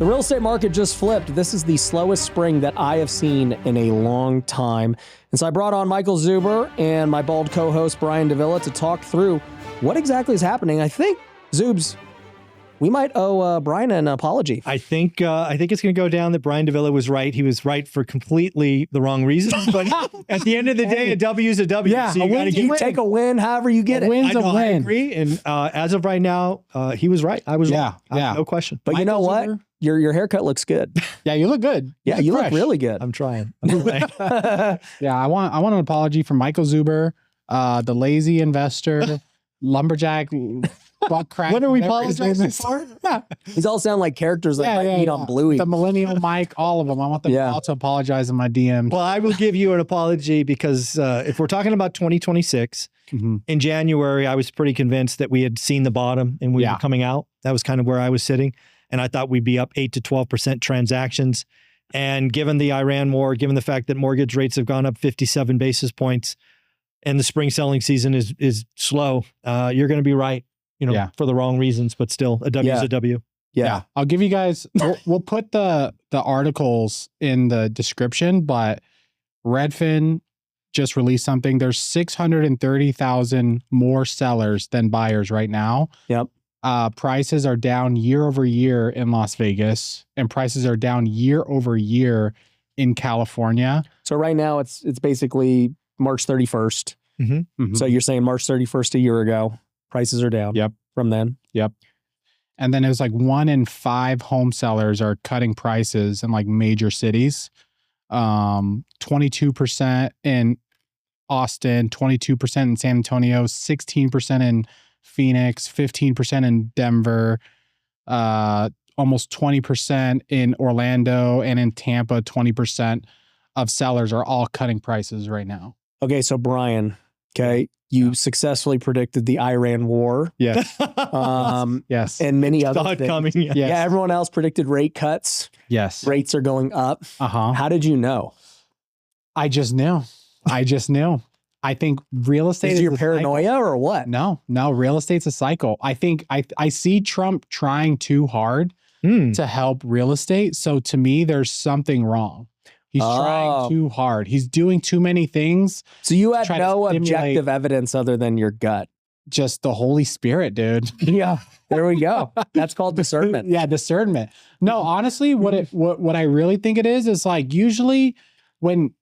The real estate market just flipped. This is the slowest spring that I have seen in a long time. And so I brought on Michael Zuber and my bald co-host Brian Davila to talk through what exactly is happening. I think, Zubes, we might owe Brian an apology. I think it's going to go down that Brian Davila was right. He was right for completely the wrong reasons. But at the end of the day, a W is a W. Yeah, so you take a win however you get it. Win's a win. I agree. And as of right now, he was right. I was wrong. Yeah. No question. But you know what? Your haircut looks good. Yeah, you look good. Yeah, you look really good. I'm trying. Yeah, I want an apology from Michael Zuber, the lazy investor, lumberjack, butt crack. What are we whatever his name apologizing is. for? Yeah. These all sound like characters that might meet on Bluey. The millennial Mike, all of them. I want them all to apologize in my DMs. Well, I will give you an apology because if we're talking about 2026, in January, I was pretty convinced that we had seen the bottom and we were coming out. That was kind of where I was sitting. And I thought we'd be up 8 to 12% transactions. And given the Iran war, given the fact that mortgage rates have gone up 57 basis points and the spring selling season is slow, you're going to be right, for the wrong reasons, but still a W is a W. Yeah. I'll give you guys, we'll put the articles in the description, but Redfin just released something. There's 630,000 more sellers than buyers right now. Yep. Prices are down year over year in Las Vegas, and prices are down year over year in California. So right now it's basically March 31st. So you're saying March 31st a year ago, prices are down. Yep. From then. Yep. And then it was like 1 in 5 home sellers are cutting prices in like major cities. 22% in Austin, 22% in San Antonio, 16% in Phoenix, 15% in Denver, almost 20% in Orlando, and in Tampa, 20% of sellers are all cutting prices right now. Okay, so Brian, you successfully predicted the Iran war. Yes. Yes. And many other things. Coming. Yes. Yeah, everyone else predicted rate cuts. Yes. Rates are going up. How did you know? I just knew. I think real estate is your paranoia or what? No, real estate's a cycle. I think I see Trump trying too hard to help real estate. So to me, there's something wrong. He's trying too hard. He's doing too many things. So you had no objective evidence other than your gut. Just the Holy Spirit, dude. Yeah, there we go. That's called discernment. Yeah, discernment. No, honestly, what I really think it is like usually when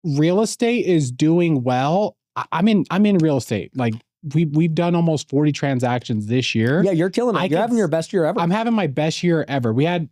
real estate is doing well, I'm in real estate. Like we've done almost 40 transactions this year. Yeah, you're killing it. You're having your best year ever. I'm having my best year ever. We had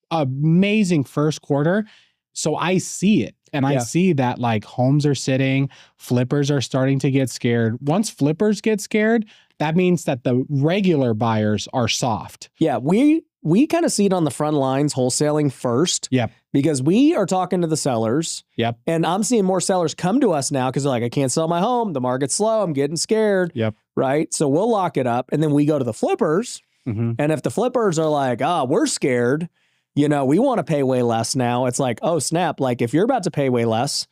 amazing first quarter. So I see it. And I see that like homes are sitting, flippers are starting to get scared. Once flippers get scared, that means that the regular buyers are soft. Yeah, we kind of see it on the front lines, wholesaling first. Yep. Because we are talking to the sellers. Yep. And I'm seeing more sellers come to us now because they're like, I can't sell my home. The market's slow. I'm getting scared. Yep. Right. So we'll lock it up. And then we go to the flippers. And if the flippers are like, we're scared, we want to pay way less now. It's like, oh, snap. Like if you're about to pay way less,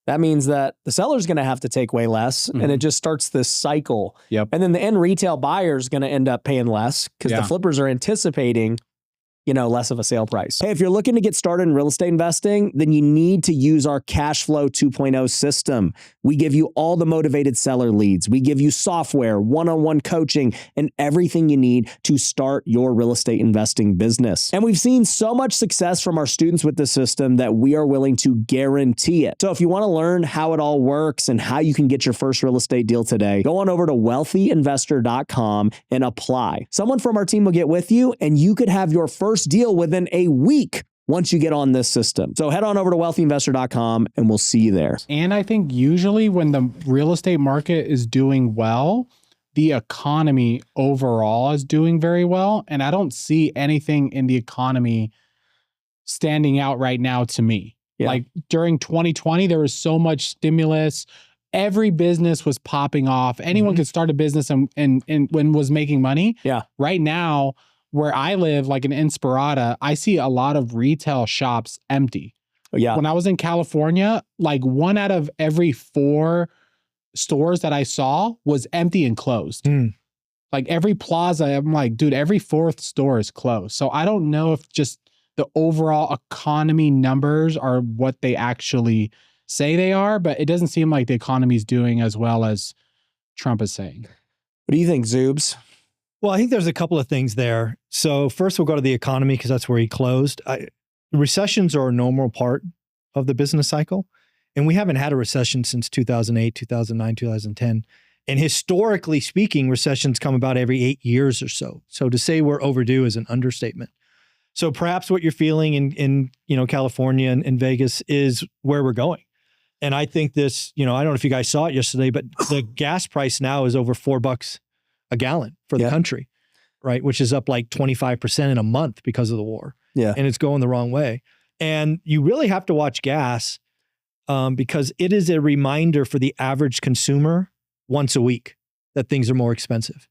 that means that the seller's going to have to take way less. And it just starts this cycle. Yep. And then the end retail buyer is going to end up paying less because the flippers are anticipating less of a sale price. Hey, if you're looking to get started in real estate investing, then you need to use our Cashflow 2.0 system. We give you all the motivated seller leads. We give you software, one-on-one coaching, and everything you need to start your real estate investing business. And we've seen so much success from our students with the system that we are willing to guarantee it. So if you want to learn how it all works and how you can get your first real estate deal today, go on over to wealthyinvestor.com and apply. Someone from our team will get with you and you could have your first deal within a week once you get on this system. So head on over to wealthyinvestor.com and we'll see you there. And I think usually when the real estate market is doing well, the economy overall is doing very well. And I don't see anything in the economy standing out right now to me. Yeah. Like during 2020, there was so much stimulus. Every business was popping off. Anyone could start a business and when was making money. Yeah. Right now, where I live, like in Inspirata, I see a lot of retail shops empty. Yeah. When I was in California, like 1 out of every 4 stores that I saw was empty and closed. Like every plaza, I'm like, dude, every 4th store is closed. So I don't know if just the overall economy numbers are what they actually say they are, but it doesn't seem like the economy is doing as well as Trump is saying. What do you think, Zoobs? Well, I think there's a couple of things there. So first we'll go to the economy because that's where he closed. Recessions are a normal part of the business cycle. And we haven't had a recession since 2008, 2009, 2010. And historically speaking, recessions come about every 8 years or so. So to say we're overdue is an understatement. So perhaps what you're feeling in California and Vegas is where we're going. And I think this, I don't know if you guys saw it yesterday, but the gas price now is over $4 a gallon for the country, right? Which is up like 25% in a month because of the war. Yeah. And it's going the wrong way. And you really have to watch gas because it is a reminder for the average consumer once a week that things are more expensive.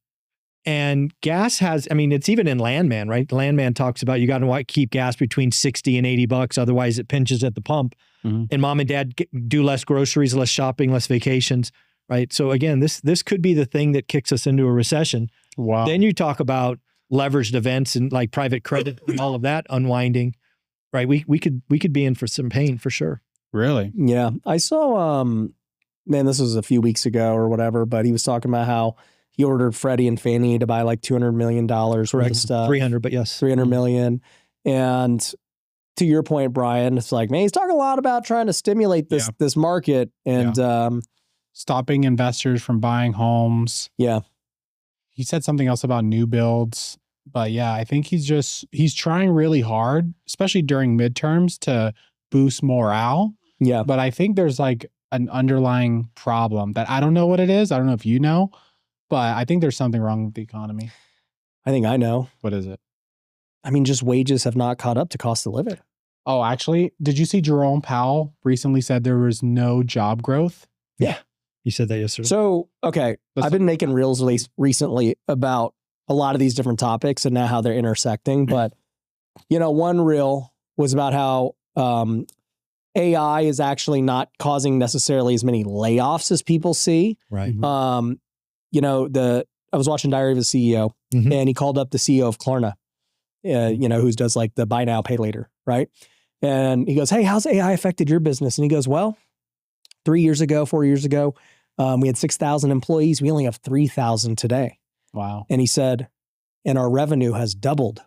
And gas has, it's even in Landman, right? Landman talks about you got to keep gas between 60 and $80, otherwise it pinches at the pump. Mm-hmm. And mom and dad do less groceries, less shopping, less vacations, right? So again, this could be the thing that kicks us into a recession. Wow. Then you talk about leveraged events and like private credit and all of that unwinding, right? We could be in for some pain for sure. Really? Yeah. I saw, this was a few weeks ago or whatever, but he was talking about how he ordered Freddie and Fannie to buy like $200 million worth of stuff. 300, but yes. 300 million. And to your point, Brian, it's like, man, he's talking a lot about trying to stimulate this market and stopping investors from buying homes. Yeah. He said something else about new builds. But yeah, I think he's trying really hard, especially during midterms, to boost morale. Yeah. But I think there's like an underlying problem that I don't know what it is. I don't know if you know, but I think there's something wrong with the economy. I think I know. What is it? Just wages have not caught up to cost of living. Oh, actually, did you see Jerome Powell recently said there was no job growth? Yeah. He said that yesterday. So, okay. I've been making reels recently about a lot of these different topics and now how they're intersecting. But, one reel was about how AI is actually not causing necessarily as many layoffs as people see. Right. I was watching Diary of a CEO and he called up the CEO of Klarna, who does like the buy now, pay later, right? And he goes, hey, how's AI affected your business? And he goes, well, 4 years ago, we had 6,000 employees. We only have 3,000 today. Wow. And he said, and our revenue has doubled.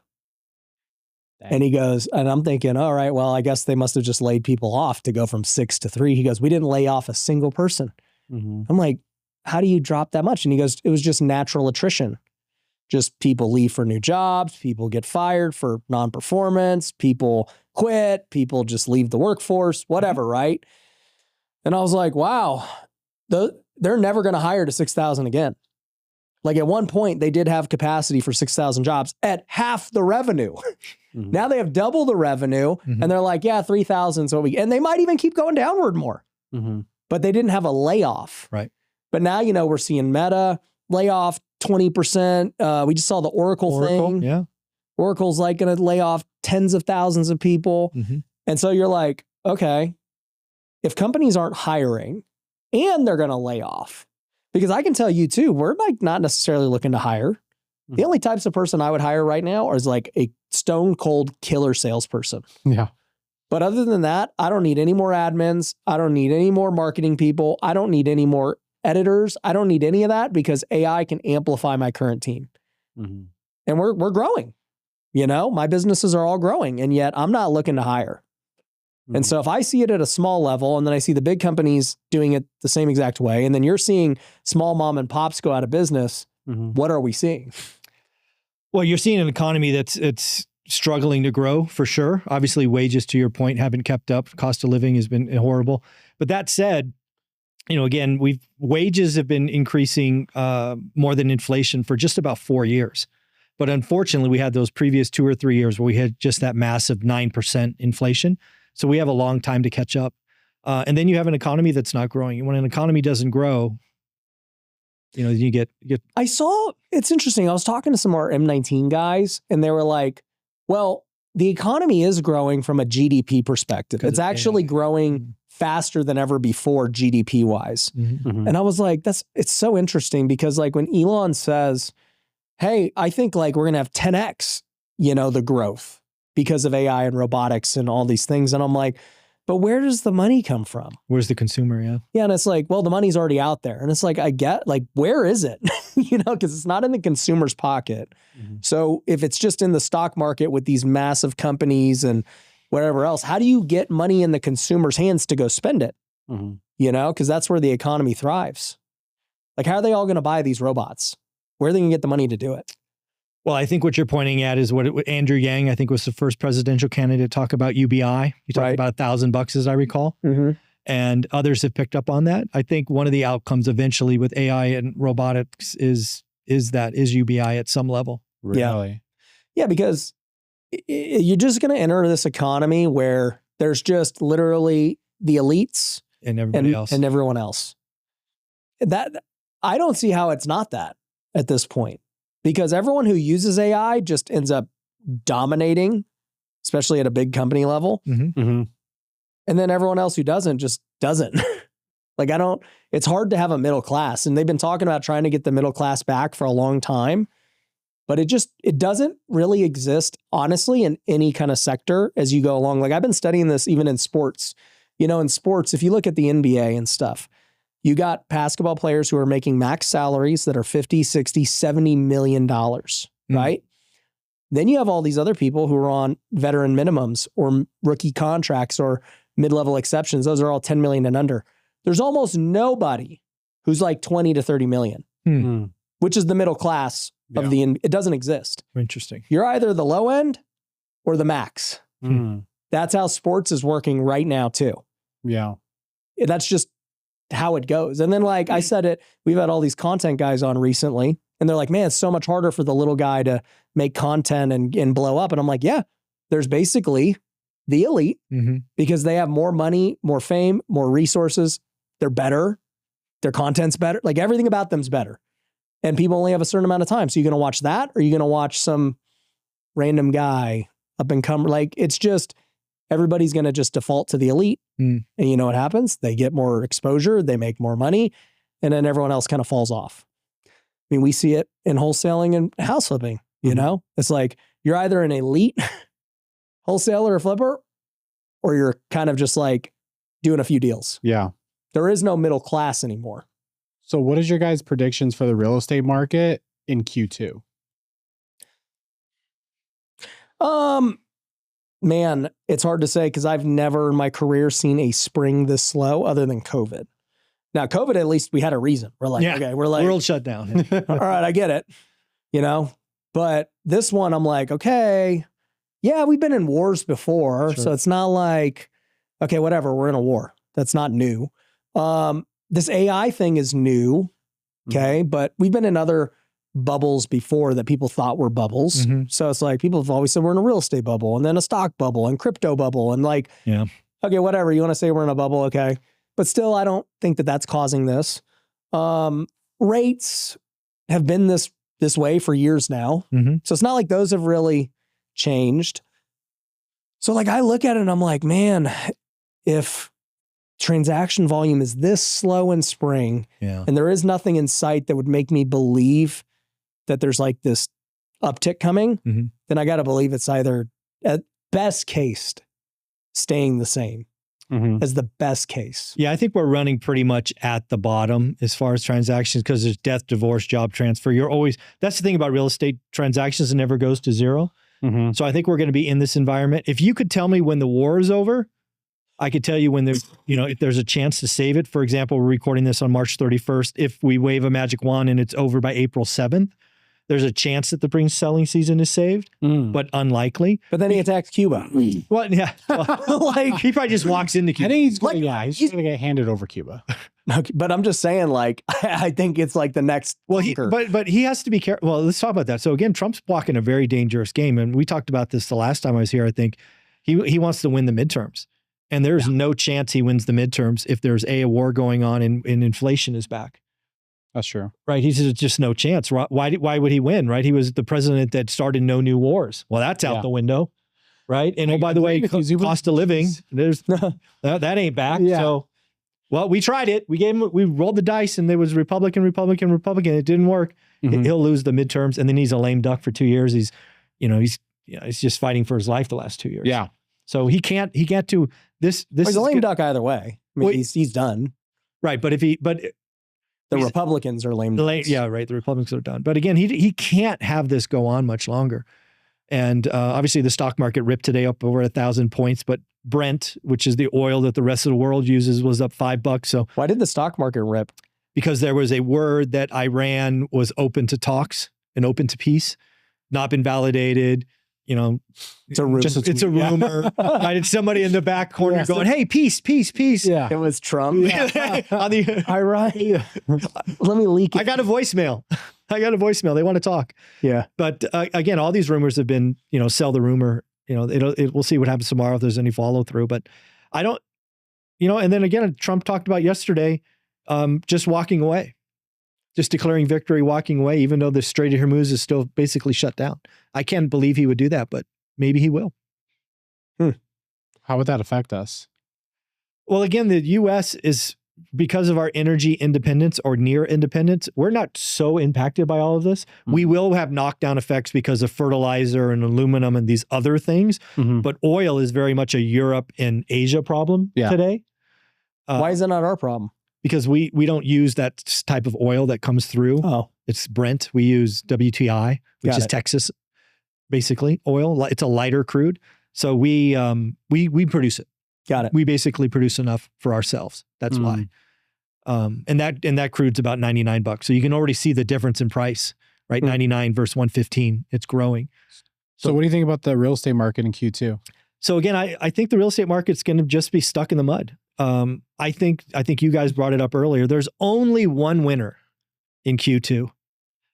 Dang. And he goes, and I'm thinking, all right, well, I guess they must have just laid people off to go from 6 to 3. He goes, we didn't lay off a single person. Mm-hmm. I'm like, how do you drop that much? And he goes, it was just natural attrition. Just people leave for new jobs. People get fired for non-performance. People quit. People just leave the workforce, whatever, right? And I was like, wow, they're never going to hire to 6,000 again. Like at one point, they did have capacity for 6,000 jobs at half the revenue. Mm-hmm. Now they have double the revenue, and they're like, yeah, 3,000. So and they might even keep going downward more. Mm-hmm. But they didn't have a layoff. Right. But now, we're seeing Meta layoff 20%. We just saw the Oracle thing. Yeah. Oracle's like going to lay off tens of thousands of people. Mm-hmm. And so you're like, okay, if companies aren't hiring and they're going to lay off, because I can tell you too, we're like not necessarily looking to hire. Mm-hmm. The only types of person I would hire right now is like a stone cold killer salesperson. Yeah. But other than that, I don't need any more admins. I don't need any more marketing people. I don't need any more editors. I don't need any of that because AI can amplify my current team. Mm-hmm. And we're growing. My businesses are all growing, and yet I'm not looking to hire. Mm-hmm. And so if I see it at a small level and then I see the big companies doing it the same exact way, and then you're seeing small mom and pops go out of business, what are we seeing? Well, you're seeing an economy it's struggling to grow for sure. Obviously, wages, to your point, haven't kept up. Cost of living has been horrible. But that said, again, wages have been increasing more than inflation for just about 4 years. But unfortunately, we had those previous 2 or 3 years where we had just that massive 9% inflation. So we have a long time to catch up. And then you have an economy that's not growing. And when an economy doesn't grow, you get. It's interesting. I was talking to some more M19 guys, and they were like, well, the economy is growing from a GDP perspective. It's actually growing faster than ever before GDP wise. Mm-hmm. And I was like, it's so interesting because like when Elon says, hey, I think like we're going to have 10x, the growth because of AI and robotics and all these things. And I'm like, but where does the money come from? Where's the consumer? Yeah. Yeah. And it's like, well, the money's already out there. And it's like, I get, like, where is it? Because it's not in the consumer's pocket. Mm-hmm. So if it's just in the stock market with these massive companies and whatever else, how do you get money in the consumer's hands to go spend it? Mm-hmm. Because that's where the economy thrives. Like, how are they all going to buy these robots? Where are they going to get the money to do it? Well, I think what you're pointing at is what Andrew Yang, I think, was the first presidential candidate to talk about UBI. He talked about $1,000, as I recall. Mm-hmm. And others have picked up on that. I think one of the outcomes eventually with AI and robotics is UBI at some level. Really? Yeah, because you're just going to enter this economy where there's just literally the elites and everybody else and everyone else. That I don't see how it's not that at this point, because everyone who uses AI just ends up dominating, especially at a big company level. Mm-hmm. Mm-hmm. And then everyone else who doesn't just doesn't. Like, it's hard to have a middle class. And they've been talking about trying to get the middle class back for a long time, but it doesn't really exist, honestly, in any kind of sector as you go along. Like, I've been studying this even in sports. In sports, if you look at the NBA and stuff, you got basketball players who are making max salaries that are $50, $60, $70 million, right? Then you have all these other people who are on veteran minimums or rookie contracts or mid-level exceptions. Those are all 10 million and under. There's almost nobody who's like 20 to 30 million, which is the middle class of it doesn't exist. Interesting. You're either the low end or the max. That's how sports is working right now too. Yeah. That's just how it goes. And then, like I said it, we've had all these content guys on recently, and they're like, man, it's so much harder for the little guy to make content and blow up. And I'm like, yeah, there's basically the elite because they have more money, more fame, more resources. They're better. Their content's better. Like, everything about them's better. And people only have a certain amount of time. So you're going to watch that, or you're going to watch some random guy up and come. Like, it's just, everybody's going to just default to the elite. And you know what happens? They get more exposure, they make more money, and then everyone else kind of falls off. I mean, we see it in wholesaling and house flipping, It's like, you're either an elite wholesaler or flipper, or you're kind of just like doing a few deals. Yeah. There is no middle class anymore. So what is your guys' predictions for the real estate market in Q2? Man, it's hard to say because I've never in my career seen a spring this slow other than COVID. Now, COVID, at least we had a reason. We're like, okay, we're like, world shut down. All right, I get it. But this one, I'm like, okay, yeah, we've been in wars before. Sure. So it's not like, okay, whatever, we're in a war. That's not new. This AI thing is new. Okay. But we've been in other bubbles before that people thought were bubbles. So it's like, people have always said we're in a real estate bubble and then a stock bubble and crypto bubble. And like, okay, whatever. You want to say we're in a bubble. Okay. But still, I don't think that that's causing this. Rates have been this way for years now. So it's not like those have really changed. So like, I look at it and I'm like, man, if transaction volume is this slow in spring and there is nothing in sight that would make me believe that there's like this uptick coming, then I got to believe it's either at best case staying the same as the best case. Yeah, I think we're running pretty much at the bottom as far as transactions because there's death, divorce, job transfer. That's the thing about real estate transactions, it never goes to zero. So I think we're going to be in this environment. If you could tell me when the war is over, I could tell you when there's, if there's a chance to save it. For example, we're recording this on March 31st. If we wave a magic wand and it's over by April 7th, there's a chance that the spring selling season is saved, but unlikely. But then he attacks Cuba. Well, yeah. Like, he probably just walks into Cuba. I think he's going to get handed over Cuba. Okay, but I'm just saying, like, I think it's like the next. Well, but he has to be careful. Well, let's talk about that. So again, Trump's walking a very dangerous game. And we talked about this the last time I was here. I think he wants to win the midterms. And there's no chance he wins the midterms if there's a war going on and inflation is back. That's true. Right. He says just no chance. Why would he win? Right. He was the president that started no new wars. Well, that's out the window. Right. And oh, by the way, cost of living, there's that ain't back. Yeah. So, well, we tried it. We rolled the dice and there was Republican. It didn't work. He'll lose the midterms and then he's a lame duck for 2 years. he's just fighting for his life the last 2 years. Yeah. So he can't do this. He's a lame duck either way. I mean, he's done. Right. But the Republicans are lame ducks. Yeah, right. The Republicans are done. But again, he can't have this go on much longer. And obviously the stock market ripped today up over 1,000 points, but Brent, which is the oil that the rest of the world uses, was up $5. So why did the stock market rip? Because there was a word that Iran was open to talks and open to peace, not been validated. It's a rumor. It's a rumor. Right? It's somebody in the back corner going, "Hey, peace, peace, peace." Yeah, it was Trump. On the Iran. Let me leak it. I got a voicemail. They want to talk. Yeah, but again, all these rumors have been, sell the rumor. We'll see what happens tomorrow if there's any follow through. But I don't, And then again, Trump talked about yesterday, just walking away. Just declaring victory, walking away, even though the Strait of Hormuz is still basically shut down. I can't believe he would do that, but maybe he will. How would that affect us? Well, again, the U.S. is, because of our energy independence or near independence, we're not so impacted by all of this. Mm-hmm. We will have knockdown effects because of fertilizer and aluminum and these other things, but oil is very much a Europe and Asia problem today. Why is that not our problem? Because we don't use that type of oil that comes through. Oh, it's Brent. We use WTI, which is Texas, basically oil. It's a lighter crude, so we produce it. Got it. We basically produce enough for ourselves. That's why. And that crude's about $99. So you can already see the difference in price, right? 99 versus 115. It's growing. So what do you think about the real estate market in Q2? So again, I think the real estate market's going to just be stuck in the mud. I think you guys brought it up earlier. There's only one winner in Q2,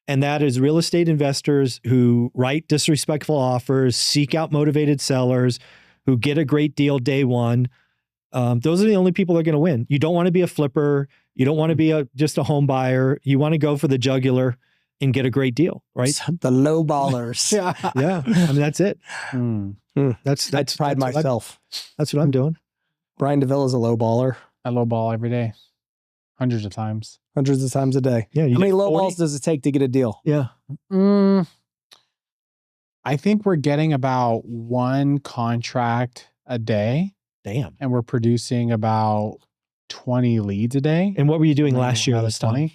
and that is real estate investors who write disrespectful offers, seek out motivated sellers, who get a great deal day one. Those are the only people that are going to win. You don't want to be a flipper. You don't want to be just a home buyer. You want to go for the jugular and get a great deal, right? The low ballers. Yeah. I mean, that's it. That's pride myself. That's what I'm doing. Brian Davila is a low baller. I low ball every day. Hundreds of times a day. Yeah. How many low balls does it take to get a deal? Yeah. I think we're getting about one contract a day. Damn. And we're producing about 20 leads a day. And what were you doing last year this time?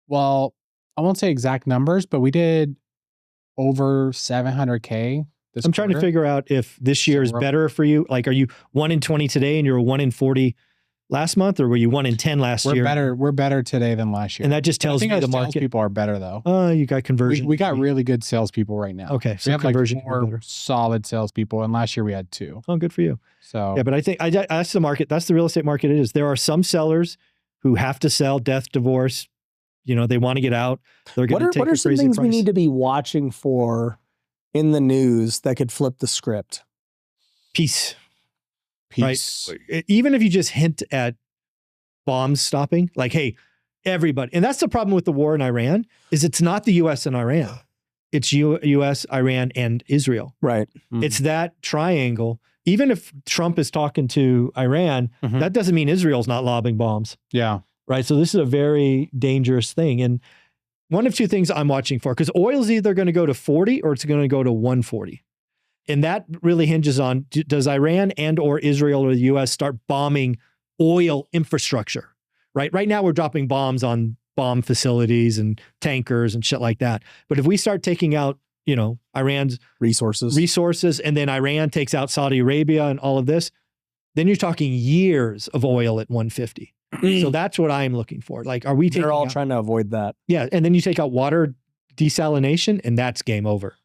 Well, I won't say exact numbers, but we did over 700K. I'm trying to figure out if this year is better for you. Like, are you 1 in 20 today and you're 1 in 40 last month, or were you 1 in 10 last year? We're better today than last year. And that just tells me the market. People are better though. Oh, you got conversion. We got really good salespeople right now. Okay, so we have conversion like 4 solid salespeople, and last year we had 2. Oh, good for you. So yeah, but I think that's the market. That's the real estate market. It is. There are some sellers who have to sell, death, divorce. They want to get out. They're going to take a crazy price. What are some things we need to be watching for in the news that could flip the script? Peace. Right? Even if you just hint at bombs stopping, like, hey, everybody. And that's the problem with the war in Iran, is it's not the U.S. and Iran. It's U.S., Iran, and Israel. Right. Mm-hmm. It's that triangle. Even if Trump is talking to Iran, that doesn't mean Israel's not lobbing bombs. Yeah. Right. So this is a very dangerous thing. And one of two things I'm watching for, because oil is either going to go to 40 or it's going to go to 140. And that really hinges on, does Iran and or Israel or the U.S. start bombing oil infrastructure? Right now we're dropping bombs on bomb facilities and tankers and shit like that. But if we start taking out, Iran's resources, and then Iran takes out Saudi Arabia and all of this, then you're talking years of oil at 150. So that's what I'm looking for. Like, are we taking They're all trying to avoid that. Yeah. And then you take out water desalination and that's game over.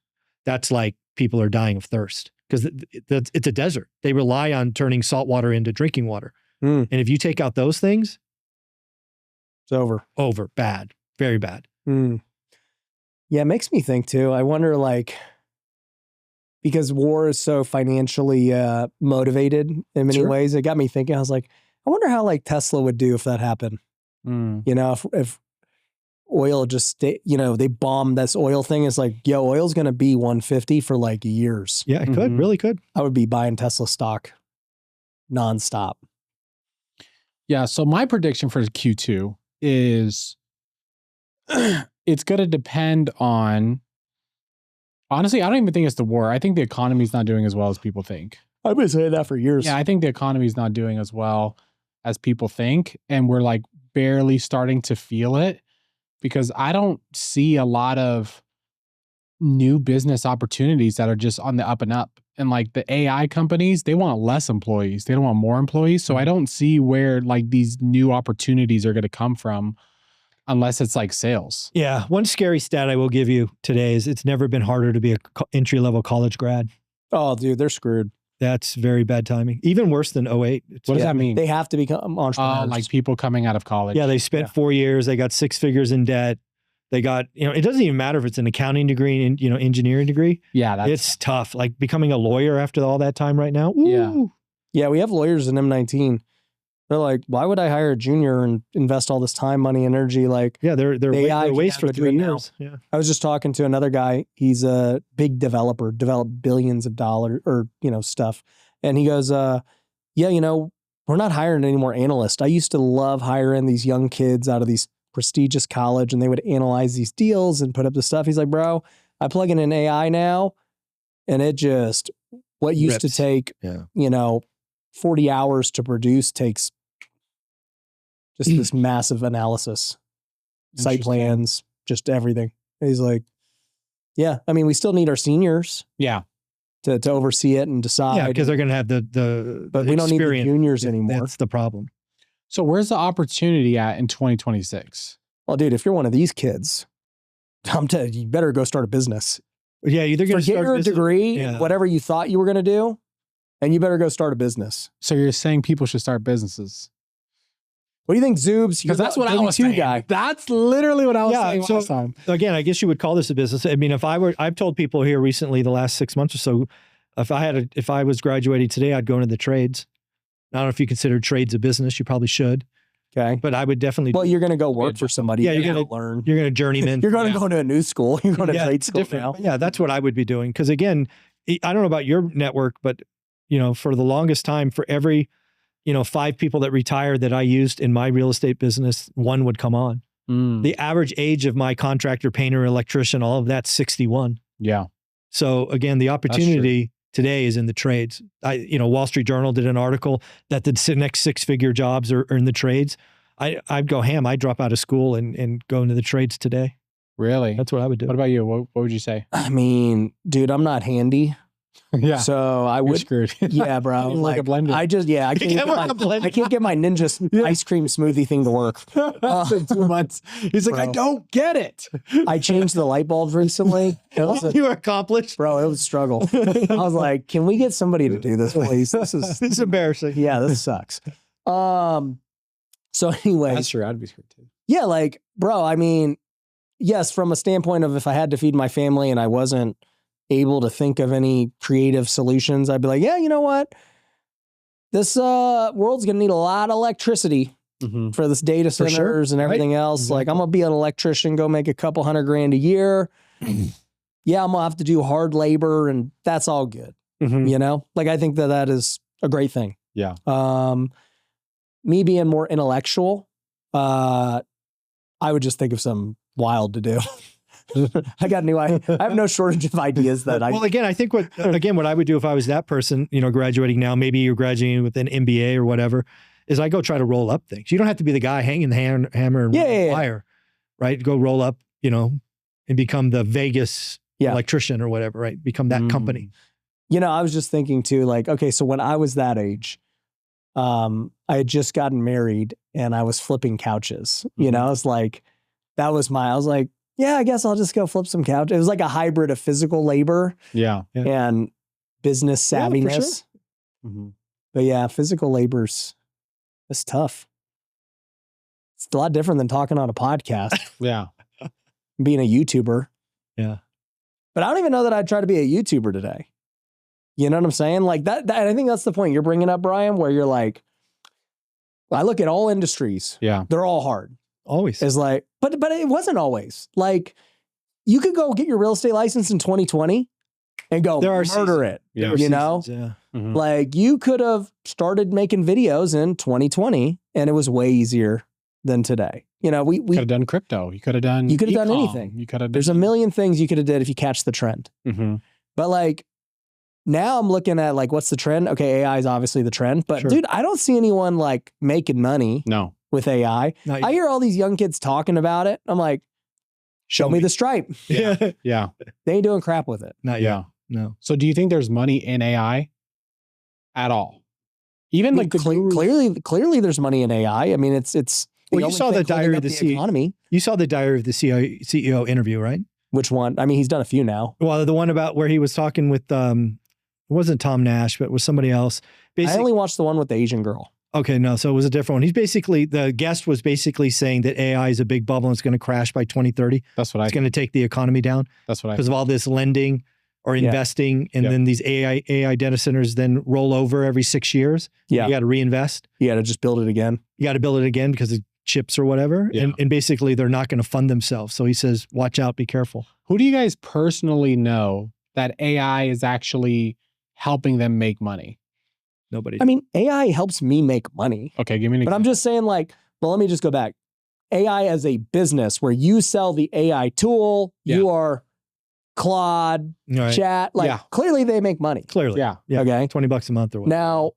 That's like people are dying of thirst because it's a desert. They rely on turning salt water into drinking water. And if you take out those things, it's over. Over. Bad. Very bad. Yeah, it makes me think too. I wonder, because war is so financially motivated in many ways, it got me thinking. I was like, I wonder how Tesla would do if that happened. If oil just they bomb this oil thing, it's like, oil's going to be 150 for years. Yeah, it could. Really could. I would be buying Tesla stock nonstop. Yeah. So my prediction for Q2 is it's going to depend on Honestly, I don't even think it's the war. I think the economy's not doing as well as people think. I've been saying that for years. Yeah, I think the economy's not doing as well as people think. And we're like barely starting to feel it because I don't see a lot of new business opportunities that are just on the up and up. And like the AI companies, they want less employees. They don't want more employees. So I don't see where like these new opportunities are going to come from unless it's like sales. Yeah. One scary stat I will give you today is it's never been harder to be a entry-level college grad. Oh, dude, they're screwed. That's very bad timing. Even worse than 08. What does that mean? They have to become entrepreneurs. Like people coming out of college. Yeah, they spent 4 years. They got 6 figures in debt. They got, it doesn't even matter if it's an accounting degree and, engineering degree. Yeah, it's tough. Like becoming a lawyer after all that time right now. Ooh. Yeah, we have lawyers in M19. They're like, why would I hire a junior and invest all this time, money, energy? Like, yeah, they're waste for 3 years. Yeah. I was just talking to another guy. He's a big developer, developed billions of dollars or, stuff. And he goes, we're not hiring any more analysts. I used to love hiring these young kids out of these prestigious college and they would analyze these deals and put up the stuff. He's like, bro, I plug in an AI now and it just, what used to take, 40 hours to produce takes just this massive analysis, site plans, just everything. And he's like, yeah, I mean, we still need our seniors. Yeah. To oversee it and decide. Yeah, because they're going to have the but we don't need the juniors anymore. That's the problem. So where's the opportunity at in 2026? Well, dude, if you're one of these kids, I'm telling you, you better go start a business. Yeah, you're going to get your degree, whatever you thought you were going to do, and you better go start a business. So you're saying people should start businesses? What do you think, Zoobs? Because that's what I was saying. Guy. That's literally what I was saying last time. Again, I guess you would call this a business. I mean, I've told people here recently, the last 6 months or so, if I was graduating today, I'd go into the trades. I don't know if you consider trades a business. You probably should. Okay. But I would definitely. Well, you're going to go work for somebody. Yeah, you're going to learn. You're going to journeyman. You're going to go to a new school. You're going to trade school now. Yeah, that's what I would be doing. Because again, I don't know about your network, but for the longest time, for every 5 people that retired that I used in my real estate business, 1 would come on. The average age of my contractor, painter, electrician, all of that's 61. Yeah. So again, the opportunity today is in the trades. Wall Street Journal did an article that the next 6-figure jobs are in the trades. I'd go ham. I'd drop out of school and go into the trades today. Really? That's what I would do. What about you? What would you say? I mean, dude, I'm not handy. Yeah. So I would. Screwed. Yeah, bro. Like a blender. I can't get my Ninja ice cream smoothie thing to work. In 2 months. He's like, I don't get it. I changed the light bulbs recently. You were accomplished. Bro, it was a struggle. I was like, can we get somebody to do this, please? This is embarrassing. Yeah, this sucks. So anyway. That's true. I'd be screwed too. Yeah, like, bro, I mean, yes, from a standpoint of if I had to feed my family and I wasn't able to think of any creative solutions, I'd be like, yeah, you know what? This world's going to need a lot of electricity for this data centers and everything else. Exactly. Like, I'm going to be an electrician, go make a couple $100,000 a year. Yeah, I'm going to have to do hard labor and that's all good. Like, I think that is a great thing. Yeah. Me being more intellectual, I would just think of something wild to do. I have no shortage of ideas that Well, again, I think what I would do if I was that person, graduating now, maybe you're graduating with an MBA or whatever, is I go try to roll up things. You don't have to be the guy hanging the hammer and wire, right? Go roll up, and become the Vegas electrician or whatever, right? Become that company. I was just thinking too, like, okay, so when I was that age, I had just gotten married and I was flipping couches, I was like, I was like, yeah, I guess I'll just go flip some couch. It was like a hybrid of physical labor and business savviness. Yeah, for sure. But yeah, physical labor's it's tough. It's a lot different than talking on a podcast. Yeah. Being a YouTuber. Yeah. But I don't even know that I'd try to be a YouTuber today. You know what I'm saying? Like that I think that's the point you're bringing up, Brian, where you're like, I look at all industries. Yeah. They're all hard. Always. Is like, but it wasn't always. Like, you could go get your real estate license in 2020 and go murder it. Yeah. Like, you could have started making videos in 2020 and it was way easier than today. we could have done crypto. You could have done anything. You could have. There's a million things you could have did if you catch the trend. Mm-hmm. But like now I'm looking at like, what's the trend? Okay, AI is obviously the trend, but dude, I don't see anyone like making money with AI. I hear all these young kids talking about it. I'm like, show me the Stripe. Yeah. Yeah. They ain't doing crap with it. Not yet. No. So do you think there's money in AI at all? Even like clearly there's money in AI. I mean, it's well, you saw the diary of the economy. You saw the diary of the CEO interview, right? Which one? I mean, he's done a few now. Well, the one about where he was talking with, it wasn't Tom Nash, but it was somebody else. I only watched the one with the Asian girl. Okay, no, so it was a different one. The guest was basically saying that AI is a big bubble and it's going to crash by 2030. That's what It's going to take the economy down. That's what because of all this lending or investing, and then these AI data centers then roll over every 6 years. Yeah, you got to reinvest. You got to just build it again. You got to build it again because of chips or whatever. Yeah. And basically they're not going to fund themselves. So he says, watch out, be careful. Who do you guys personally know that AI is actually helping them make money? Nobody. I mean, AI helps me make money. Okay, give me an example. But I'm just saying like, well, let me just go back. AI as a business where you sell the AI tool, you are Claude, chat, like clearly they make money. Clearly. Yeah. Okay. $20 a month or whatever. Now,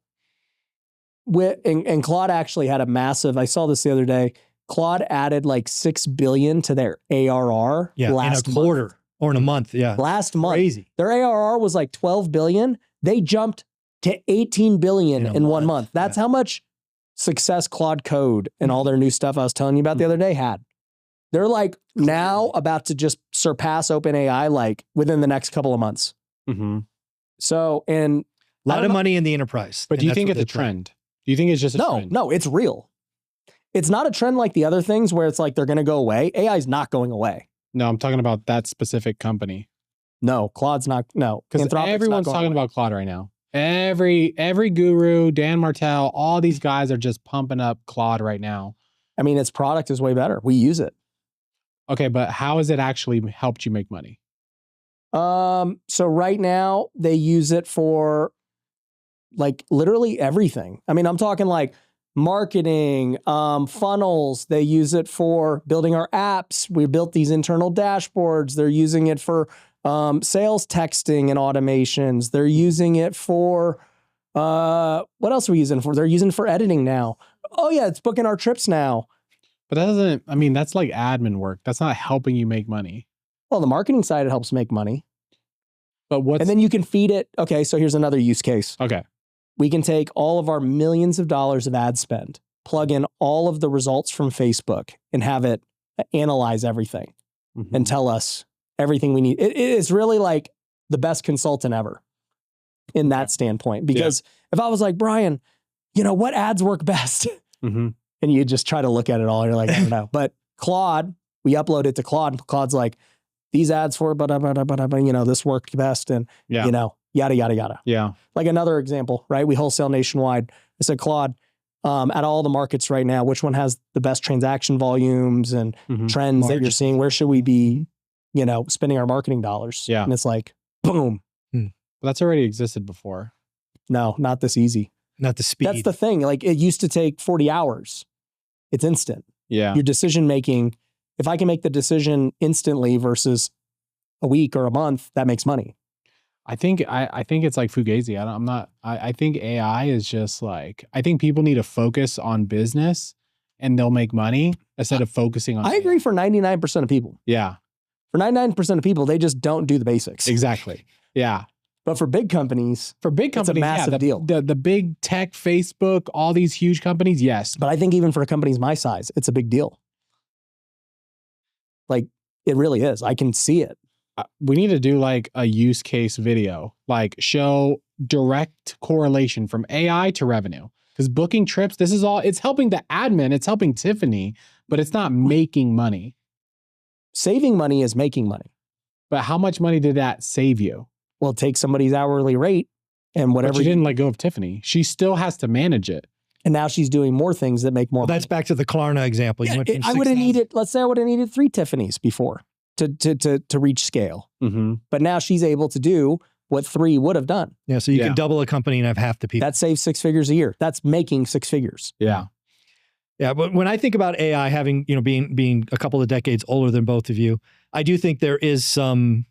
and Claude actually had a massive, I saw this the other day, Claude added like 6 billion to their ARR last in a quarter or in a month. Yeah. Last month. Crazy. Their ARR was like 12 billion. They jumped to 18 billion in 1 month. That's how much success Claude Code and all their new stuff I was telling you about the other day had. They're like now about to just surpass OpenAI like within the next couple of months. Mm-hmm. So, and a lot of money in the enterprise. But do you think it's a trend? Do you think it's just a trend? No, it's real. It's not a trend like the other things where it's like they're going to go away. AI is not going away. No, I'm talking about that specific company. No, Claude's not. No, because everyone's talking about Claude right now. Every guru, Dan Martell, all these guys are just pumping up Claude right now. I mean, its product is way better. We use it. Okay, but how has it actually helped you make money? So right now they use it for like literally everything. I mean, I'm talking like marketing, funnels. They use it for building our apps. We built these internal dashboards. They're using it for sales texting and automations. They're using it for what else are we using it for? They're using it for editing now. Oh yeah, it's booking our trips now. But that doesn't, I mean, that's like admin work. That's not helping you make money. Well, the marketing side, it helps make money. But what's... And then you can feed it. Okay, so here's another use case. Okay. We can take all of our millions of dollars of ad spend, plug in all of the results from Facebook, and have it analyze everything and tell us everything we need. It is really like the best consultant ever in that standpoint. Because if I was like, Brian, what ads work best? And you just try to look at it all, and you're like, I don't know. But Claude, we upload it to Claude, and Claude's like, these ads for, this worked best, and, yada, yada, yada. Yeah. Like another example, right? We wholesale nationwide. I said, Claude, at all the markets right now, which one has the best transaction volumes and trends that you're seeing? Where should we be, spending our marketing dollars? Yeah. And it's like, boom. That's already existed before. No, not this easy. Not the speed. That's the thing. Like it used to take 40 hours. It's instant. Yeah. Your decision making, if I can make the decision instantly versus a week or a month, that makes money. I think it's like Fugazi. I think AI is just like, I think people need to focus on business and they'll make money instead of focusing on I agree for 99% of people. Yeah. For 99% of people, they just don't do the basics. Exactly. Yeah. But for big companies, it's a massive deal. The big tech, Facebook, all these huge companies, yes. But I think even for companies my size, it's a big deal. Like, it really is. I can see it. We need to do like a use case video, like show direct correlation from AI to revenue. Because booking trips, it's helping the admin, it's helping Tiffany, but it's not making money. Saving money is making money. But how much money did that save you? Well, take somebody's hourly rate and whatever. But she didn't let go of Tiffany. She still has to manage it. And now she's doing more things that make more money. That's back to the Klarna example. Yeah, I would have needed, let's say I would have needed 3 Tiffany's before to reach scale. But now she's able to do what 3 would have done. Yeah, so you can double a company and have half the people. That saves 6 figures a year. That's making 6 figures. Yeah. Yeah, but when I think about AI having, being a couple of decades older than both of you, I do think there is some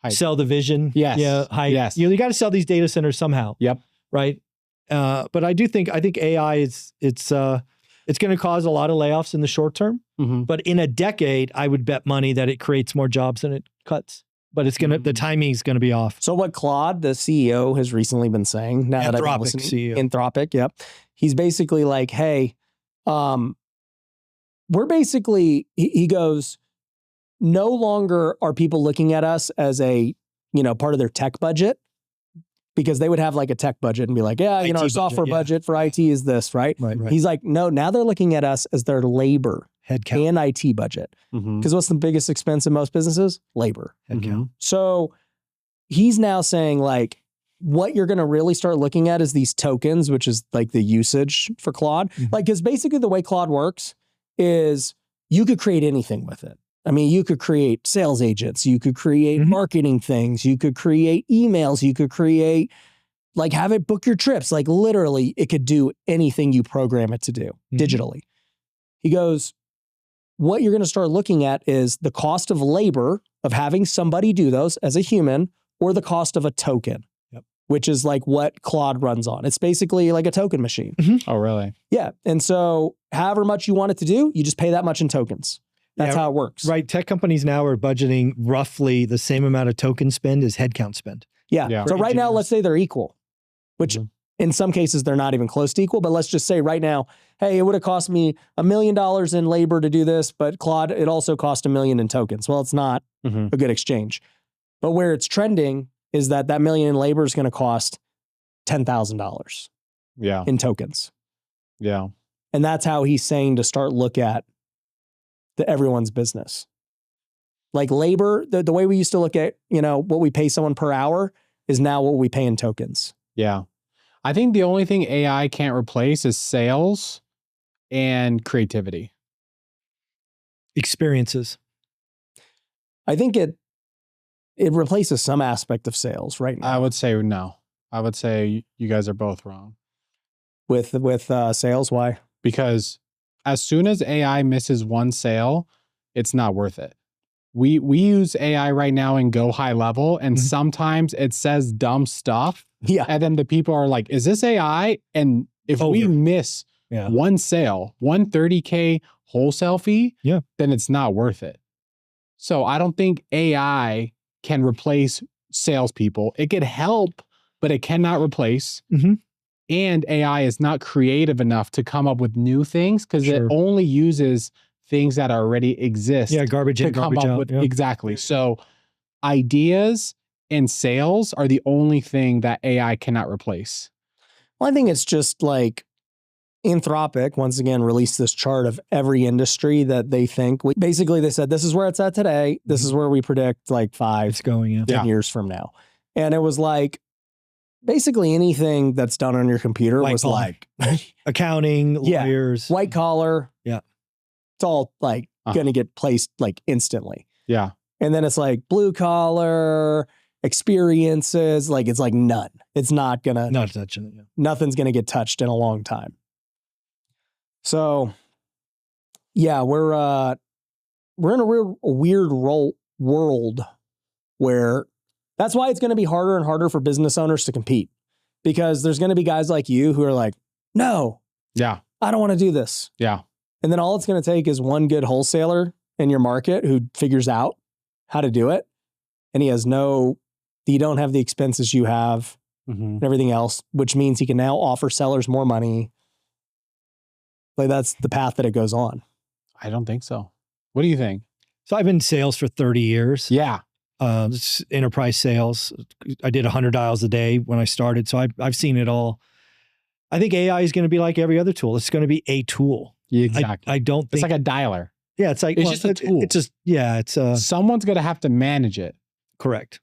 Hype. sell the vision. Yes. Yeah, hype. Yes. You got to sell these data centers somehow. Yep. Right. But I think AI it's going to cause a lot of layoffs in the short term. Mm-hmm. But in a decade, I would bet money that it creates more jobs than it cuts. But the timing is going to be off. So what Claude, the CEO, has recently been saying, now that I've been listening, CEO. Anthropic, yep. He's basically like, hey, we're basically, he goes, no longer are people looking at us as a, part of their tech budget, because they would have like a tech budget and be like, yeah, our software budget for IT is this, right? Right. He's like, no, now they're looking at us as their labor Headcount. and IT budget. Because what's the biggest expense in most businesses? Labor. Headcount. So he's now saying like, what you're going to really start looking at is these tokens, which is like the usage for Claude. Like, because basically the way Claude works is you could create anything with it. I mean, you could create sales agents, you could create marketing things, you could create emails, you could create, like, have it book your trips. Like, literally, it could do anything you program it to do digitally. He goes, what you're going to start looking at is the cost of labor of having somebody do those as a human, or the cost of a token, which is like what Claude runs on. It's basically like a token machine. Oh, really? Yeah. And so however much you want it to do, you just pay that much in tokens. That's how it works. Right. Tech companies now are budgeting roughly the same amount of token spend as headcount spend. Yeah. So right now, let's say they're equal, which in some cases they're not even close to equal. But let's just say right now, hey, it would have cost me $1 million in labor to do this, but Claude, it also cost $1 million in tokens. Well, it's not a good exchange. But where it's trending is that $1 million in labor is going to cost $10,000 in tokens. Yeah. And that's how he's saying to start look at everyone's business. Like labor, the way we used to look at, what we pay someone per hour is now what we pay in tokens. Yeah. I think the only thing AI can't replace is sales and creativity. Experiences. I think it replaces some aspect of sales right now. I would say no. I would say you guys are both wrong. With sales, why? Because as soon as AI misses one sale, it's not worth it. We use AI right now in Go High Level, and sometimes it says dumb stuff. Yeah. And then the people are like, is this AI? And if we miss one sale, one $30K wholesale fee, then it's not worth it. So I don't think AI can replace salespeople. It could help, but it cannot replace. And AI is not creative enough to come up with new things, because it only uses things that already exist. Yeah, garbage in, garbage out. Exactly. So ideas and sales are the only thing that AI cannot replace. Well, I think it's just like Anthropic, once again, released this chart of every industry that they think. Basically, they said, this is where it's at today. This is where we predict like 10 years from now. And it was like, basically anything that's done on your computer was like accounting, lawyers, white collar. Yeah. It's all like going to get placed like instantly. Yeah. And then it's like blue collar experiences. Like it's like none. It's not going to, not touching it. Yeah. Nothing's going to get touched in a long time. So yeah, we're in a real weird world where that's why it's going to be harder and harder for business owners to compete, because there's going to be guys like you who are like, no, I don't want to do this. Yeah. And then all it's going to take is one good wholesaler in your market who figures out how to do it. And you don't have the expenses you have and everything else, which means he can now offer sellers more money. Like that's the path that it goes on. I don't think so. What do you think? So I've been in sales for 30 years. Yeah. Enterprise sales. I did 100 dials a day when I started. So I've seen it all. I think AI is going to be like every other tool. It's going to be a tool. Exactly. I don't think it's like a dialer. Yeah. It's like, it's just a tool. Someone's going to have to manage it. Correct.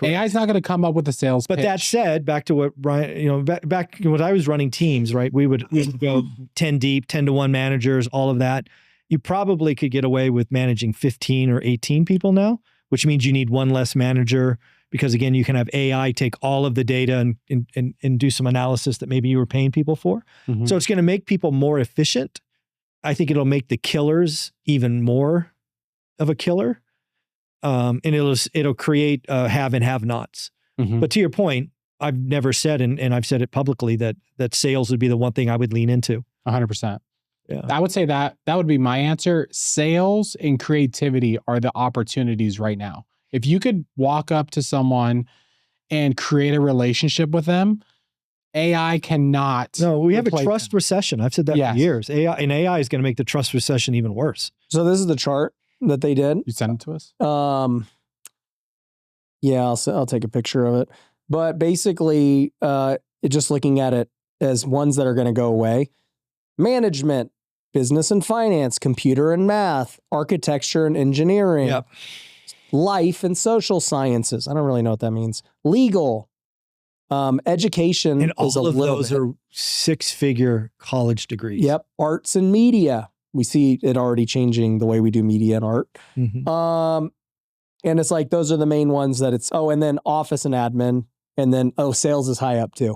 AI is not going to come up with a sales pitch. But that said, back to what Brian, back when I was running teams, right? We would go 10 deep, 10-to-1 managers, all of that. You probably could get away with managing 15 or 18 people now, which means you need one less manager, because again, you can have AI take all of the data and do some analysis that maybe you were paying people for. So it's going to make people more efficient, I think it'll make the killers even more of a killer. And it'll create have and have nots. Mhm. But to your point, I've never said, and I've said it publicly, that sales would be the one thing I would lean into. 100%. Yeah. I would say that would be my answer. Sales and creativity are the opportunities right now. If you could walk up to someone and create a relationship with them, AI cannot. No, we have a replace trust them. recession. I've said that Yes. for years. AI is going to make the trust recession even worse. So this is the chart that they did. You send it to us? Yeah, I'll take a picture of it. But basically, just looking at it as ones that are going to go away: management, business and finance, computer and math, architecture and engineering, Yep. life and social sciences. I don't really know what that means. Legal, education, And is a all of little those bit. are 6-figure college degrees. Yep, arts and media. We see it already changing the way we do media and art. Mhm. And it's like those are the main ones that it's. Oh, and then office and admin, and then sales is high up too.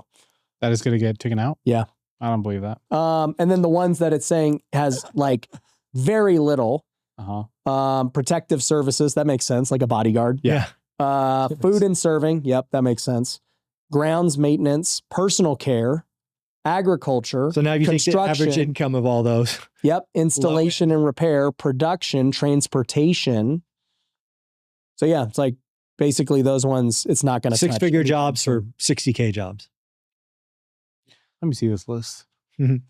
That is going to get taken out? Yeah. I don't believe that. And then the ones that it's saying has like very little protective services. That makes sense, like a bodyguard. Yeah. Food and serving. Yep, that makes sense. Grounds maintenance, personal care, agriculture. So now if you take the construction. average income of all those. Yep, installation and repair, production, transportation. So yeah, it's like basically those ones. It's not going to 6-figure jobs for 60K jobs. Let me see this list. Mhm.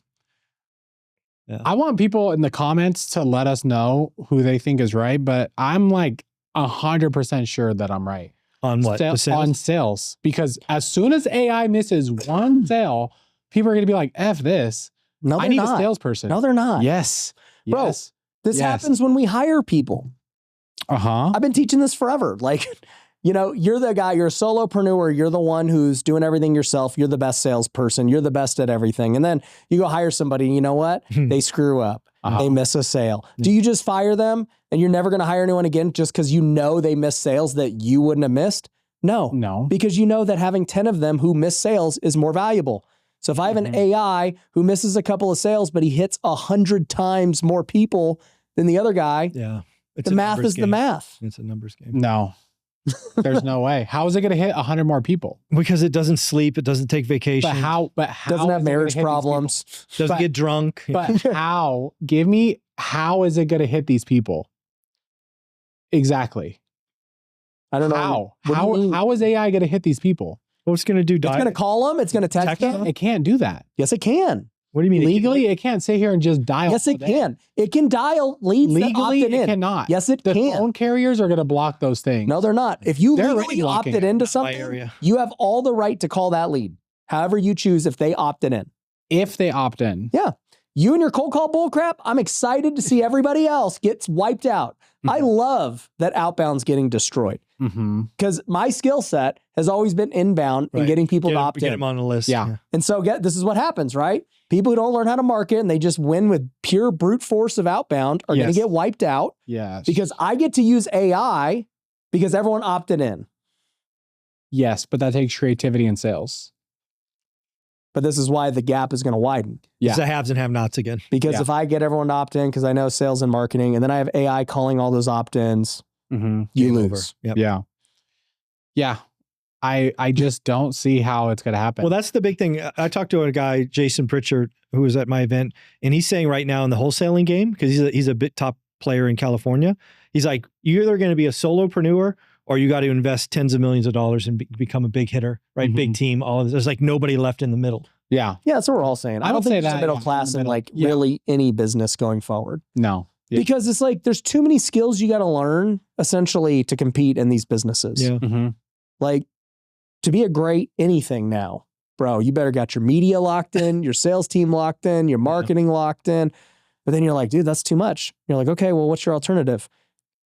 Yeah. I want people in the comments to let us know who they think is right, but I'm like 100% sure that I'm right. On what? The sales? On sales. Because as soon as AI misses one sale, people are going to be like, F this. No, I they're need not. a salesperson. No, they're not. Yes. Bro, Yes. This Yes. happens when we hire people. I've been teaching this forever. Like, you're the guy, you're a solopreneur, you're the one who's doing everything yourself. You're the best salesperson. You're the best at everything. And then you go hire somebody, and you know what? They screw up. They miss a sale. Do you just fire them and you're never going to hire anyone again just because you know they missed sales that you wouldn't have missed? No. Because you know that having 10 of them who miss sales is more valuable. So if I have an AI who misses a couple of sales, but he hits 100 times more people than the other guy, Yeah. the math is the math. It's a numbers game. No. There's no way. How is it going to hit 100 more people? Because it doesn't sleep. It doesn't take vacation. But how Doesn't have is it gonna marriage hit these problems. Doesn't but- get drunk. people? But how is it going to hit these people? Exactly. I don't know. How? What do you mean? How is AI going to hit these people? What's going to do? It's going to call them. It's going to text Text them. It can't do that. Yes, it can. What do you mean? Legally, it can't sit here and just dial. Yes, all it day. can. It can dial leads that Legally, opted it in. cannot. Yes, it The can. phone carriers are going to block those things. No, they're not. If you They're legally already locking opted it. into My something, area. you have all the right to call that lead. However you choose if they opted in. If they opt in. Yeah. You and your cold call bullcrap, I'm excited to see everybody else gets wiped out. I love that outbound's getting destroyed Mm-hmm. because my skill set has always been inbound and Right. getting people to opt Get in. them on the list. Yeah. And so this is what happens, right? People who don't learn how to market and they just win with pure brute force of outbound are going Yes. to get wiped out Yes. because I get to use AI because everyone opted in. Yes, but that takes creativity in sales. But this is why the gap is going to widen. Yeah. It's the haves and have-nots again. Because Yeah. if I get everyone to opt in, because I know sales and marketing, and then I have AI calling all those opt-ins, Mm-hmm. you Game lose. over. Yep. Yeah. Yeah. I just don't see how it's going to happen. Well, that's the big thing. I talked to a guy, Jason Pritchard, who was at my event, and he's saying right now in the wholesaling game, because he's a bit top player in California, he's like, you're either going to be a solopreneur or you got to invest tens of millions of dollars and become a big hitter, right? Mhm. Big team, all of this. There's like nobody left in the middle. yeah. Yeah, that's what we're all saying. I I don't would think say there's a that, middle yeah, class in middle. like Yeah. really any business going forward. No. Yeah. Because it's like there's too many skills you got to learn essentially to compete in these businesses. Yeah. Mm-hmm. Like to be a great anything now, bro, you better got your media locked in, your sales team locked in, your marketing locked in. But then you're like, dude, that's too much. You're like, okay, well, what's your alternative?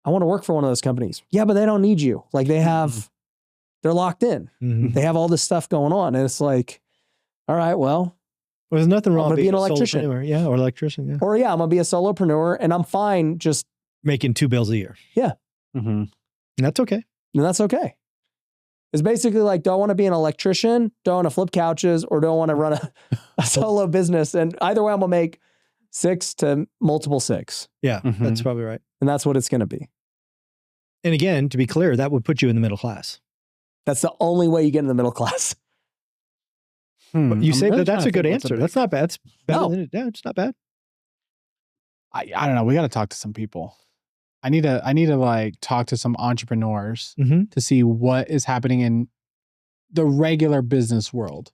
I want to work for one of those companies. Yeah, but they don't need you. Like they're locked in. Mhm. They have all this stuff going on. And it's like, all right, well, Well, there's nothing wrong gonna with be being an a electrician. solopreneur. Yeah, or electrician. Yeah, or yeah, I'm going to be a solopreneur and I'm fine. Just, making $2 a year, Mm-hmm. and that's okay. and that's okay. It's basically like, don't want to be an electrician, don't want to flip couches, or don't want to run a solo business. And either way, I'm going to make 6 to multiple 6. Yeah, that's probably right. And that's what it's going to be. And again, to be clear, that would put you in the middle class. That's the only way you get in the middle class. You say that that's a good answer. That's not bad. It's better No. than it. Yeah, it's not bad. I don't know. We got to talk to some people. I need to like talk to some entrepreneurs to see what is happening in the regular business world.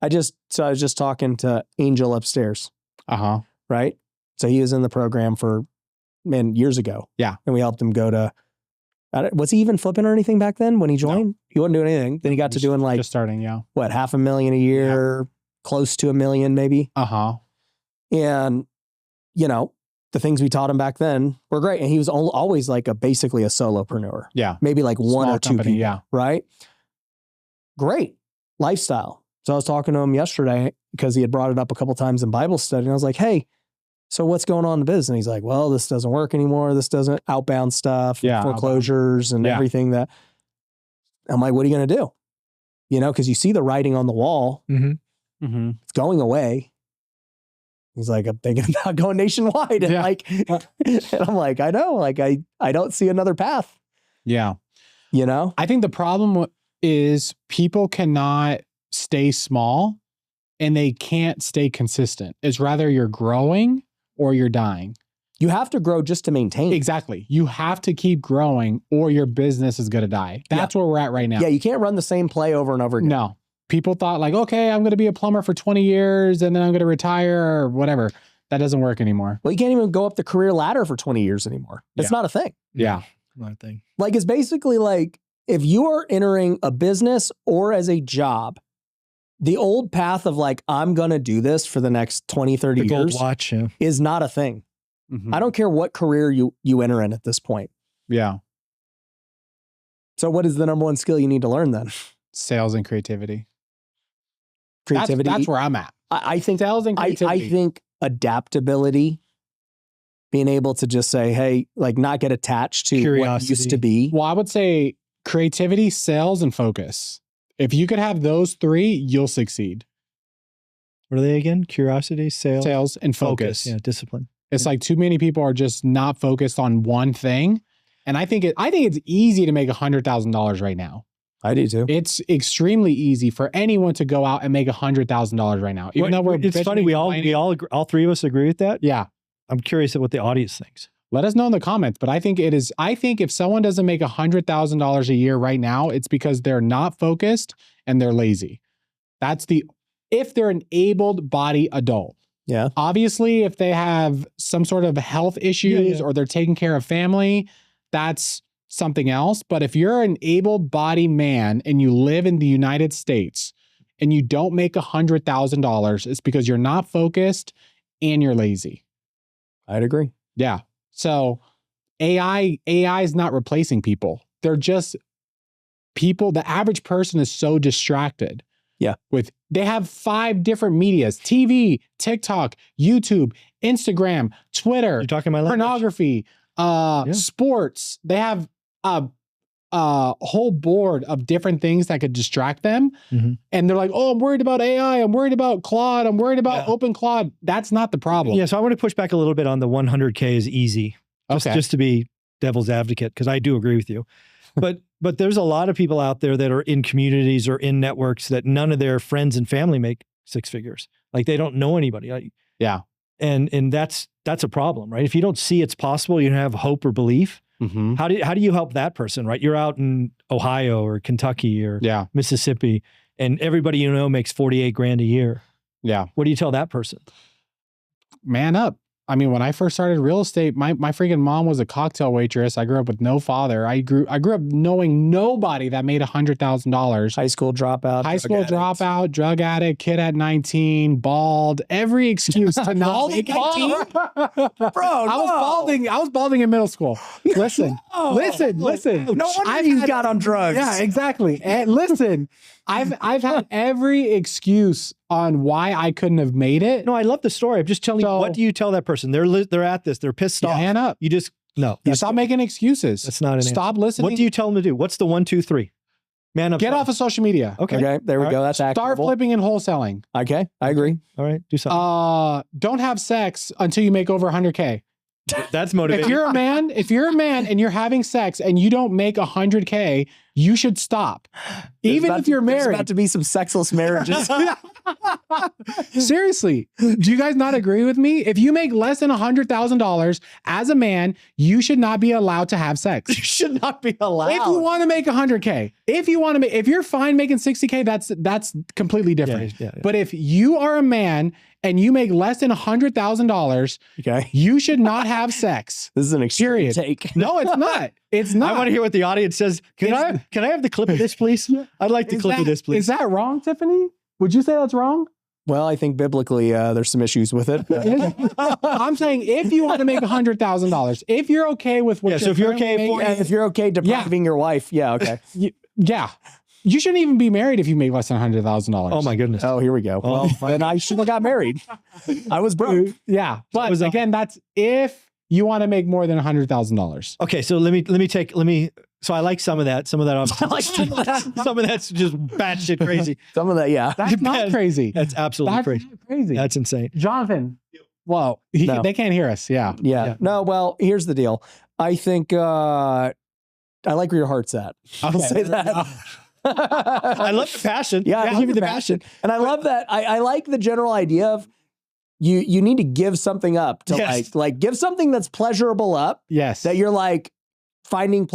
I was just talking to Angel upstairs. Right. So he was in the program for years ago. Yeah. And we helped him go to, was he even flipping or anything back then when he joined? No. He wasn't doing anything. Then he got to doing like, just starting. Yeah. What, $500,000 a year, close to $1 million maybe. And, you know, the things we taught him back then were great. And he was always like basically a solopreneur. Yeah. Maybe like one Small or two company, people. yeah. Right. Great lifestyle. So I was talking to him yesterday because he had brought it up a couple times in Bible study. And I was like, hey, so what's going on in the business? And he's like, well, this doesn't work anymore. This doesn't outbound stuff, foreclosures and everything that. I'm like, what are you going to do? You know, because you see the writing on the wall. It's going away. He's like, I'm thinking about going nationwide. And and I'm like, I know, like, I don't see another path. Yeah. You know, I think the problem is people cannot stay small and they can't stay consistent. It's rather you're growing or you're dying. You have to grow just to maintain. Exactly. You have to keep growing or your business is going to die. That's where we're at right now. Yeah. You can't run the same play over and over again. No. People thought like, okay, I'm going to be a plumber for 20 years and then I'm going to retire or whatever. That doesn't work anymore. Well, you can't even go up the career ladder for 20 years anymore. It's not a thing. Yeah. Not a thing. Like, it's basically like if you are entering a business or as a job, the old path of like, I'm going to do this for the next 20, 30 years gold watch, is not a thing. I don't care what career you enter in at this point. Yeah. So what is the number one skill you need to learn then? Sales and creativity. Creativity. That's where I'm at. I think sales and creativity. I think adaptability, being able to just say, hey, like not get attached to what used to be. Well, I would say creativity, sales, and focus. If you could have those three, you'll succeed. What are they again? Curiosity, sales, and focus. Yeah, discipline. It's like too many people are just not focused on one thing. And I think it's easy to make $100,000 right now. I do too. It's extremely easy for anyone to go out and make $100,000 right now. Even though it's funny, we all three of us agree with that. Yeah. I'm curious at what the audience thinks. Let us know in the comments. But I think if someone doesn't make $100,000 a year right now, it's because they're not focused and they're lazy. If they're an able-bodied adult. Yeah. Obviously, if they have some sort of health issues or they're taking care of family, that's something else. But if you're an able-bodied man and you live in the United States and you don't make $100,000, it's because you're not focused and you're lazy. I'd agree. Yeah. So AI is not replacing people. They're just people. The average person is so distracted. Yeah. They have 5 different medias: TV, TikTok, YouTube, Instagram, Twitter. You're talking my language. Pornography, sports. They have a whole board of different things that could distract them. And they're like, oh, I'm worried about AI. I'm worried about Claude. I'm worried about Open Claude. That's not the problem. Yeah. So I want to push back a little bit on the 100K is easy. Just to be devil's advocate, because I do agree with you. But there's a lot of people out there that are in communities or in networks that none of their friends and family make 6 figures. Like they don't know anybody. Yeah. And that's a problem, right? If you don't see it's possible, you don't have hope or belief. How do you help that person, right? You're out in Ohio or Kentucky or Mississippi, and everybody you know makes 48 grand a year. Yeah. What do you tell that person? Man up. I mean, when I first started real estate, my freaking mom was a cocktail waitress. I grew up with no father. I grew up knowing nobody that made $100,000. High school dropout, drug addict, kid at 19, bald, every excuse to not make 18. Bro, I was balding in middle school. Listen. No wonder you got on drugs. Yeah, exactly. And listen, I've had every excuse on why I couldn't have made it. No, I love the story. I'm just telling you, what do you tell that person? They're at this. They're pissed off. Hand up. You just, no. You stop making excuses. That's not an Stop answer. listening. What do you tell them to do? What's the 1, 2, 3? Man up. Get off of social media. Okay. There we go. That's Start actionable. flipping and wholesaling. Okay. I agree. All right. Do something. Don't have sex until you make over 100K. That's motivating. If you're a man and you're having sex and you don't make 100K, you should stop. Even if you're married. There's about to be some sexless marriages. Seriously, do you guys not agree with me? If you make less than $100,000 as a man, you should not be allowed to have sex. You should not be allowed. If you want to make 100K, if you're fine making 60K, that's completely different. Yeah. But if you are a man and you make less than $100,000, Okay. you should not have sex. This is an extreme Period. take. No, it's not. It's not. I want to hear what the audience says. Can I have the clip of this, please? I'd like the clip of this, please. Is that wrong, Tiffany? Would you say that's wrong? Well, I think biblically there's some issues with it. I'm saying if you want to make $100,000, if you're okay with what so if you're okay If you're okay depriving your wife, yeah, okay. yeah. You shouldn't even be married if you make less than $100,000. Oh my goodness. Oh, here we go. Well, then I shouldn't have got married. I was broke. Yeah. But again, that's if you want to make more than $100,000. Okay, so so I like some of that. Some of that some of that's just batshit crazy. Some of that, yeah. That's not crazy. That's absolutely crazy. Not crazy. That's insane. Jonathan. Well, they can't hear us. Yeah. No, well, here's the deal. I think I like where your heart's at. I'll say that. I love the passion. Yeah, I give you the passion. And I love that. I like the general idea of you need to give something up to like give something that's pleasurable up. Yes. That you're like finding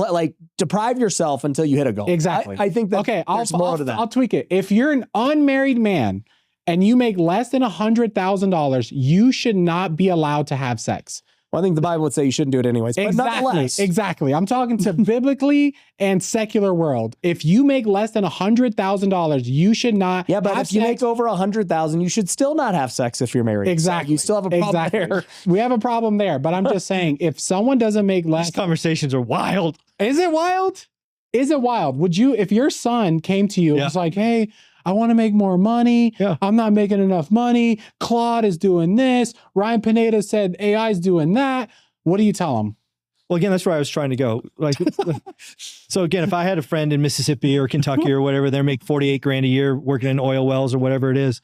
deprive yourself until you hit a goal. Exactly. I think that okay, there's more to that. I'll tweak it. If you're an unmarried man and you make less than $100,000, you should not be allowed to have sex. Well, I think the Bible would say you shouldn't do it anyways. But nonetheless. Exactly. I'm talking to biblically and secular world. If you make less than $100,000, you should not. Yeah, but have if you sex. make over 100,000, you should still not have sex if you're married. Exactly. So you still have a problem there. We have a problem there. But I'm just saying, if someone doesn't make less, These conversations are wild. Is it wild? Is it wild? Would you, if your son came to you and was like, hey, I want to make more money. Yeah. I'm not making enough money. Claude is doing this. Ryan Pineda said AI is doing that. What do you tell him? Well, again, that's where I was trying to go. Like, so again, if I had a friend in Mississippi or Kentucky or whatever, they make 48 grand a year working in oil wells or whatever it is.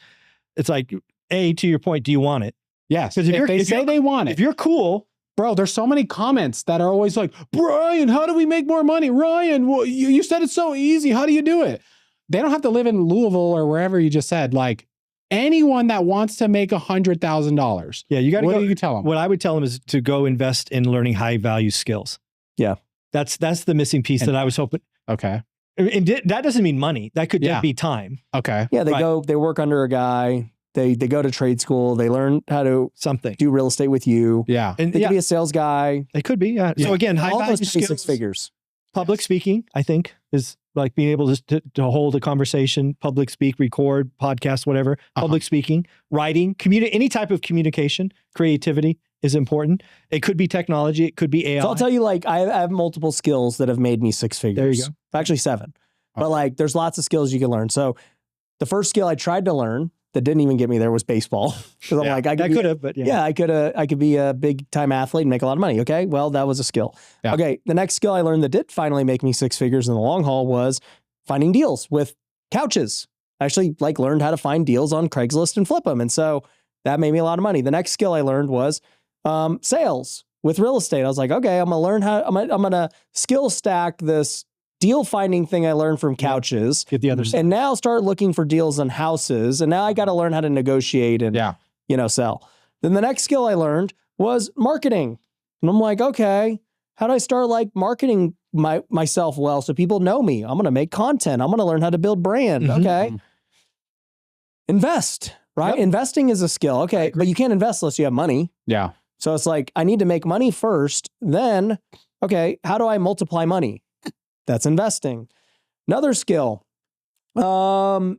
It's like, to your point, do you want it? Yes. Because if they say they want it. If you're cool. Bro, there's so many comments that are always like, Brian, how do we make more money? Ryan, well, you said it's so easy. How do you do it? They don't have to live in Louisville or wherever you just said. Like, anyone that wants to make $100,000. Yeah, you got to go. What do you tell them? What I would tell them is to go invest in learning high value skills. Yeah. That's the missing piece that I was hoping. Okay. And that doesn't mean money. That could be time. Okay. Yeah, they work under a guy. They go to trade school. They learn how to do real estate with you. Yeah. And they could be a sales guy. They could be. Yeah. So again, high value skills. 6 figures. Public speaking, I think, is like being able to hold a conversation, public speak, record, podcast, whatever. Public speaking, writing, any type of communication, creativity is important. It could be technology. It could be AI. So I'll tell you, like, I have multiple skills that have made me 6 figures. There you go. Actually 7. But like, there's lots of skills you can learn. So the first skill I tried to learn that didn't even get me there was baseball. Because I'm like, I could be a big time athlete and make a lot of money. Okay, well, that was a skill. Yeah. Okay, the next skill I learned that did finally make me 6 figures in the long haul was finding deals with couches. I actually learned how to find deals on Craigslist and flip them, and so that made me a lot of money. The next skill I learned was sales with real estate. I was like, okay, I'm gonna skill stack this deal finding thing I learned from couches. Get the other side. And now start looking for deals on houses. And now I got to learn how to negotiate and, sell. Then the next skill I learned was marketing. And I'm like, okay, how do I start marketing myself well so people know me? I'm going to make content. I'm going to learn how to build brand. Mm-hmm. Okay. Invest, right? Yep. Investing is a skill. Okay. But you can't invest unless you have money. Yeah. So it's like, I need to make money first. Then, okay, how do I multiply money? That's investing. Another skill. That's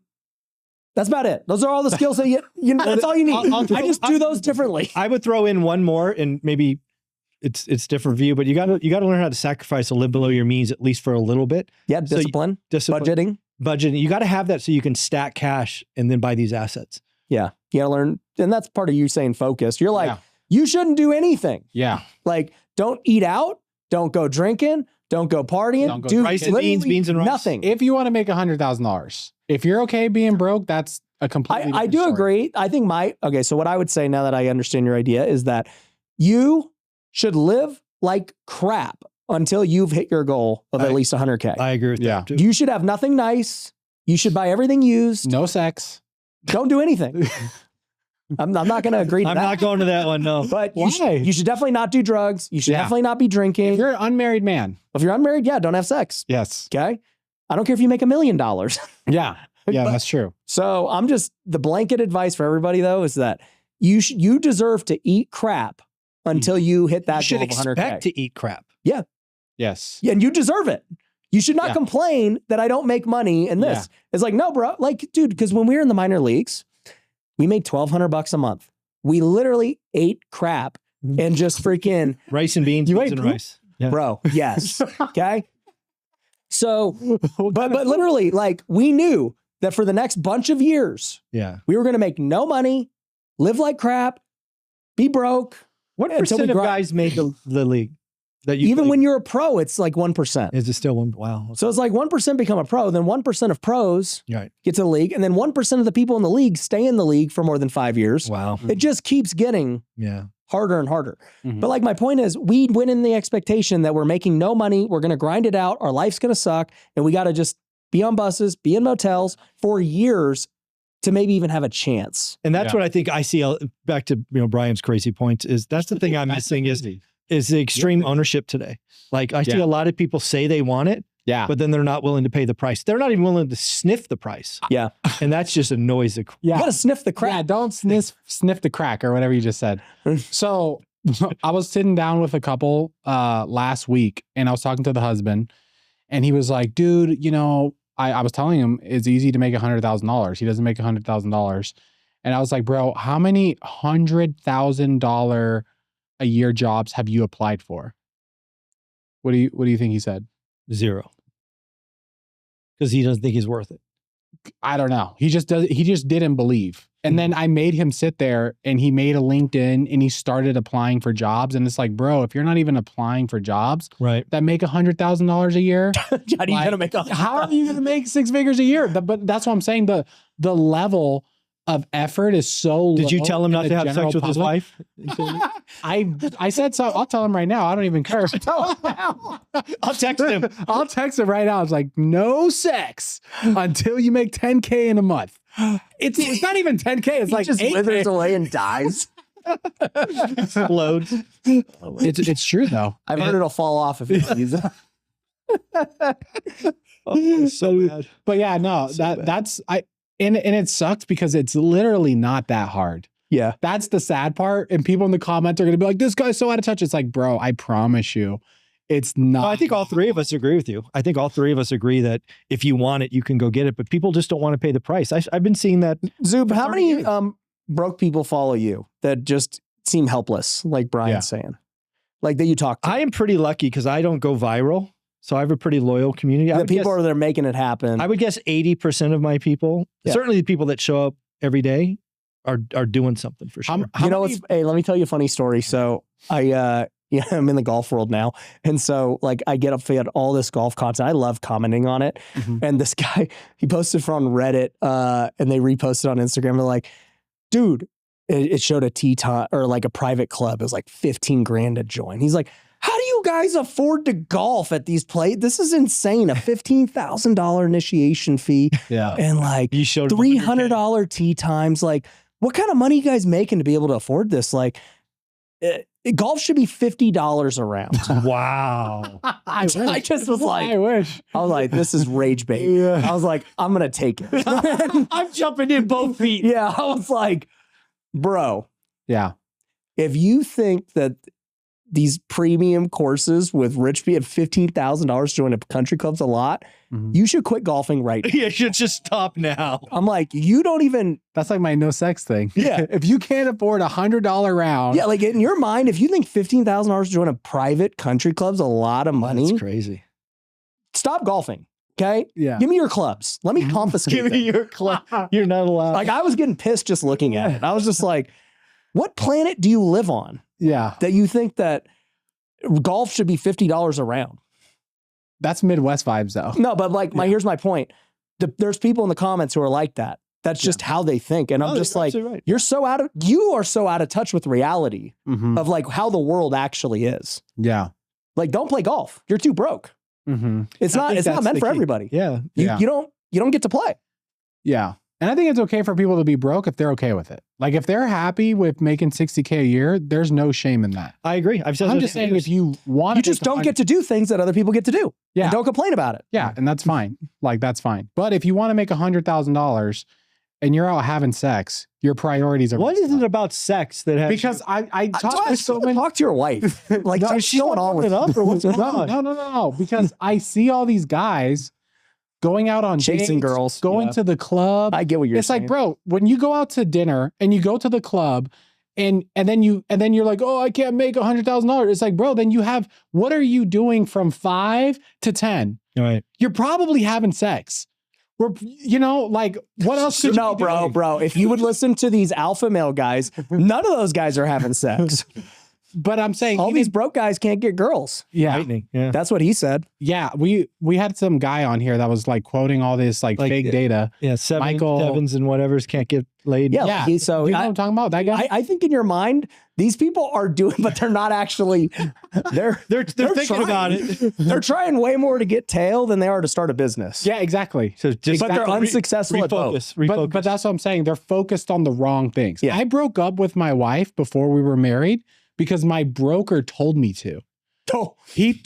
about it. Those are all the skills that you know, that's all you need. I just do those differently. I would throw in one more, and maybe it's different view, but you got to learn how to sacrifice a live below your means, at least for a little bit. Yeah. Discipline. Budgeting. You got to have that so you can stack cash and then buy these assets. Yeah. You got to learn. And that's part of you saying focused. You're like, you shouldn't do anything. Yeah. Like, don't eat out. Don't go drinking. Don't go partying. Don't go do rice and beans and rice. nothing. If you want to make $100,000, if you're okay being broke, that's a completely I different do story. agree. I think so what I would say now that I understand your idea is that you should live like crap until you've hit your goal of at least 100K. I agree with that too. You should have nothing nice. You should buy everything used. No sex. Don't do anything. I'm not going to agree to I'm that. not going to that one, no. But you should definitely not do drugs. You should definitely not be drinking. If you're an unmarried man. If you're unmarried, don't have sex. Yes. Okay? I don't care if you make $1 million. Yeah. Yeah, that's true. So I'm just, the blanket advice for everybody though is that you deserve to eat crap until you hit that You goal should of 100K. expect to eat crap. Yeah. Yes. Yeah, and you deserve it. You should not complain that I don't make money in this. It's like, no, bro. Like, dude, because when we were in the minor leagues, we made $1,200 a month. We literally ate crap and just freaking rice and beans, beans and rice. Yeah. Bro, yes. Okay. So, but literally, like, we knew that for the next bunch of years, we were going to make no money, live like crap, be broke. What percent of guys make the league? That you even when you're a pro, it's like 1%. Is it still 1%? Wow. So it's like 1% become a pro, then 1% of pros get to the league, and then 1% of the people in the league stay in the league for more than 5 years. Wow. It just keeps getting harder and harder. But like my point is, we went in the expectation that we're making no money, we're going to grind it out, our life's going to suck, and we got to just be on buses, be in motels for years to maybe even have a chance. And that's what I think I see, back to Brian's crazy points, is that's the thing I'm missing is the extreme ownership today. Like I see a lot of people say they want it, but then they're not willing to pay the price. They're not even willing to sniff the price. Yeah. And that's just annoys the You got to sniff the crack. Yeah, don't sniff the crack or whatever you just said. So I was sitting down with a couple last week and I was talking to the husband and he was like, dude, I was telling him it's easy to make $100,000. He doesn't make $100,000. And I was like, bro, how many $100,000 a year jobs have you applied for? What do you think he said? 0. Because he doesn't think he's worth it. I don't know. He just didn't believe. And then I made him sit there and he made a LinkedIn and he started applying for jobs. And it's like, bro, if you're not even applying for jobs that make $100,000 a year, how are you gonna make 6 figures a year? But that's what I'm saying. The level of effort is so low. Did you tell him not to have sex with his wife? I said so. I'll tell him right now. I don't even care. I'll text him. I'll text him right now. It's like, no sex until you make 10K in a month. It's not even 10K. It's like just 8K. withers away and dies. Explodes. It's true though. I've heard it'll fall off if you use it. So bad. But yeah, no, that's and it sucks because it's literally not that hard. Yeah. That's the sad part. And people in the comments are going to be like, this guy's so out of touch. It's like, bro, I promise you, it's not. I think all three of us agree with you. I think all three of us agree that if you want it, you can go get it. But people just don't want to pay the price. I've been seeing that. Zub, how many broke people follow you that just seem helpless, like Brian's saying? Like that you talk to? I am pretty lucky because I don't go viral. So I have a pretty loyal community. The people are there making it happen. I would guess 80% of my people, certainly the people that show up every day, are doing something for sure. Hey, let me tell you a funny story. So I'm in the golf world now. And so like I get up fed all this golf content. I love commenting on it. And this guy, he posted from Reddit and they reposted on Instagram. They're like, dude, it showed a tee time or like a private club. It was like 15 grand to join. He's like, how do you guys afford to golf at these places? This is insane. A $15,000 initiation fee. Yeah. And like $300 tee times. Like, what kind of money you guys making to be able to afford this? Like, golf should be $50 a round. Wow. I just was like, I wish. I was like, this is rage bait. Yeah. I was like, I'm going to take it. I'm jumping in both feet. Yeah. I was like, bro. Yeah. If you think that these premium courses with rich people at $15,000 to join a country club's a lot, you should quit golfing right now. You should just stop now. I'm like, you don't even. That's like my no sex thing. Yeah. If you can't afford $100 round. Yeah. Like in your mind, if you think $15,000 to join a private country club's a lot of money. That's crazy. Stop golfing. Okay. Yeah. Give me your clubs. Let me confiscate Give me your club. You're not allowed. Like I was getting pissed just looking at it. I was just like, what planet do you live on? Yeah. That you think that golf should be $50 a round? That's Midwest vibes though. No, but like here's my point. There's people in the comments who are like that. That's just how they think. And I'm just like, right. you are so out of touch with reality of like how the world actually is. Yeah. Like, don't play golf. You're too broke. It's not meant for everybody. Yeah. You don't get to play. Yeah. And I think it's okay for people to be broke if they're okay with it. Like if they're happy with making $60K a year, there's no shame in that. I agree. I'm just saying if you want you just don't get to do things that other people get to do. Yeah. And don't complain about it. Yeah. And that's fine. Like that's fine. But if you want to make $100,000 and you're out having sex, your priorities are. What is it about sex that has? Because I talk to so many. Talk to your wife. Like, No, she's going on with it up or what's going on? No. Because I see all these guys going out on chasing dates, girls, going to the club. I get what you're saying. It's like, bro, when you go out to dinner and you go to the club and then you're like, oh, I can't make $100,000. It's like, bro, then what are you doing from 5 to 10? Right. You're probably having sex. Like what else could you be doing? bro, if you would listen to these alpha male guys, none of those guys are having sex. But I'm saying all these broke guys can't get girls. Yeah. Yeah. That's what he said. Yeah. We had some guy on here that was like quoting all this like fake data. Yeah. Sevens and whatever's can't get laid. Yeah. So you know what I'm talking about? That guy? I think in your mind, these people are doing, but they're not actually, they're thinking trying, about it. They're trying way more to get tail than they are to start a business. Yeah, exactly. So but they're unsuccessful at both. Refocus. But that's what I'm saying. They're focused on the wrong things. Yeah. I broke up with my wife before we were married because my broker told me to. Oh.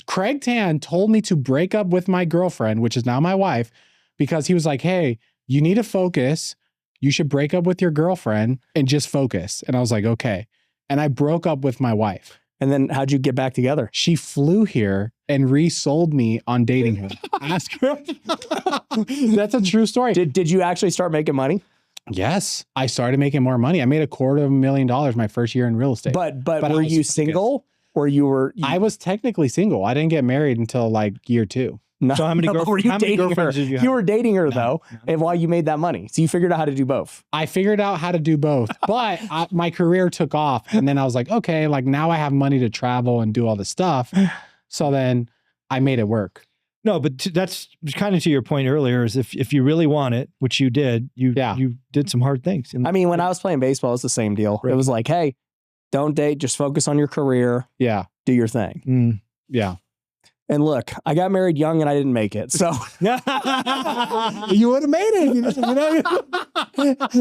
Craig Tan told me to break up with my girlfriend, which is now my wife, because he was like, hey, you need to focus. You should break up with your girlfriend and just focus. And I was like, okay. And I broke up with my wife. And then how'd you get back together? She flew here and resold me on dating her. Ask her. That's a true story. Did you actually start making money? Yes. I started making more money. I made $250,000 my first year in real estate. But were you single or you were? I was technically single. I didn't get married until like year 2. No, so how many girlfriends did you have? You were dating her though, and while you made that money. So you figured out how to do both. I figured out how to do both, but my career took off. And then I was like, okay, like now I have money to travel and do all this stuff. So then I made it work. No, but that's kind of to your point earlier is if you really want it, which you did, you did some hard things. I mean, when I was playing baseball, it's the same deal. Right. It was like, hey, don't date, just focus on your career. Yeah. Do your thing. Yeah. And look, I got married young and I didn't make it. So you would have made it.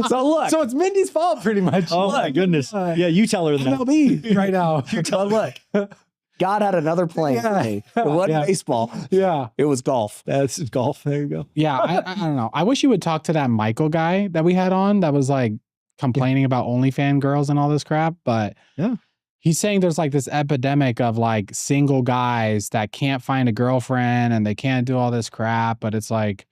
So look. So it's Mindy's fault pretty much. Oh my goodness. Yeah, you tell her that. MLB right now. You tell her, look. God had another plan for me. It wasn't baseball. Yeah. It was golf. That's golf. There you go. Yeah. I don't know. I wish you would talk to that Michael guy that we had on that was like complaining about OnlyFans girls and all this crap. But yeah. He's saying there's like this epidemic of like single guys that can't find a girlfriend and they can't do all this crap. But it's like,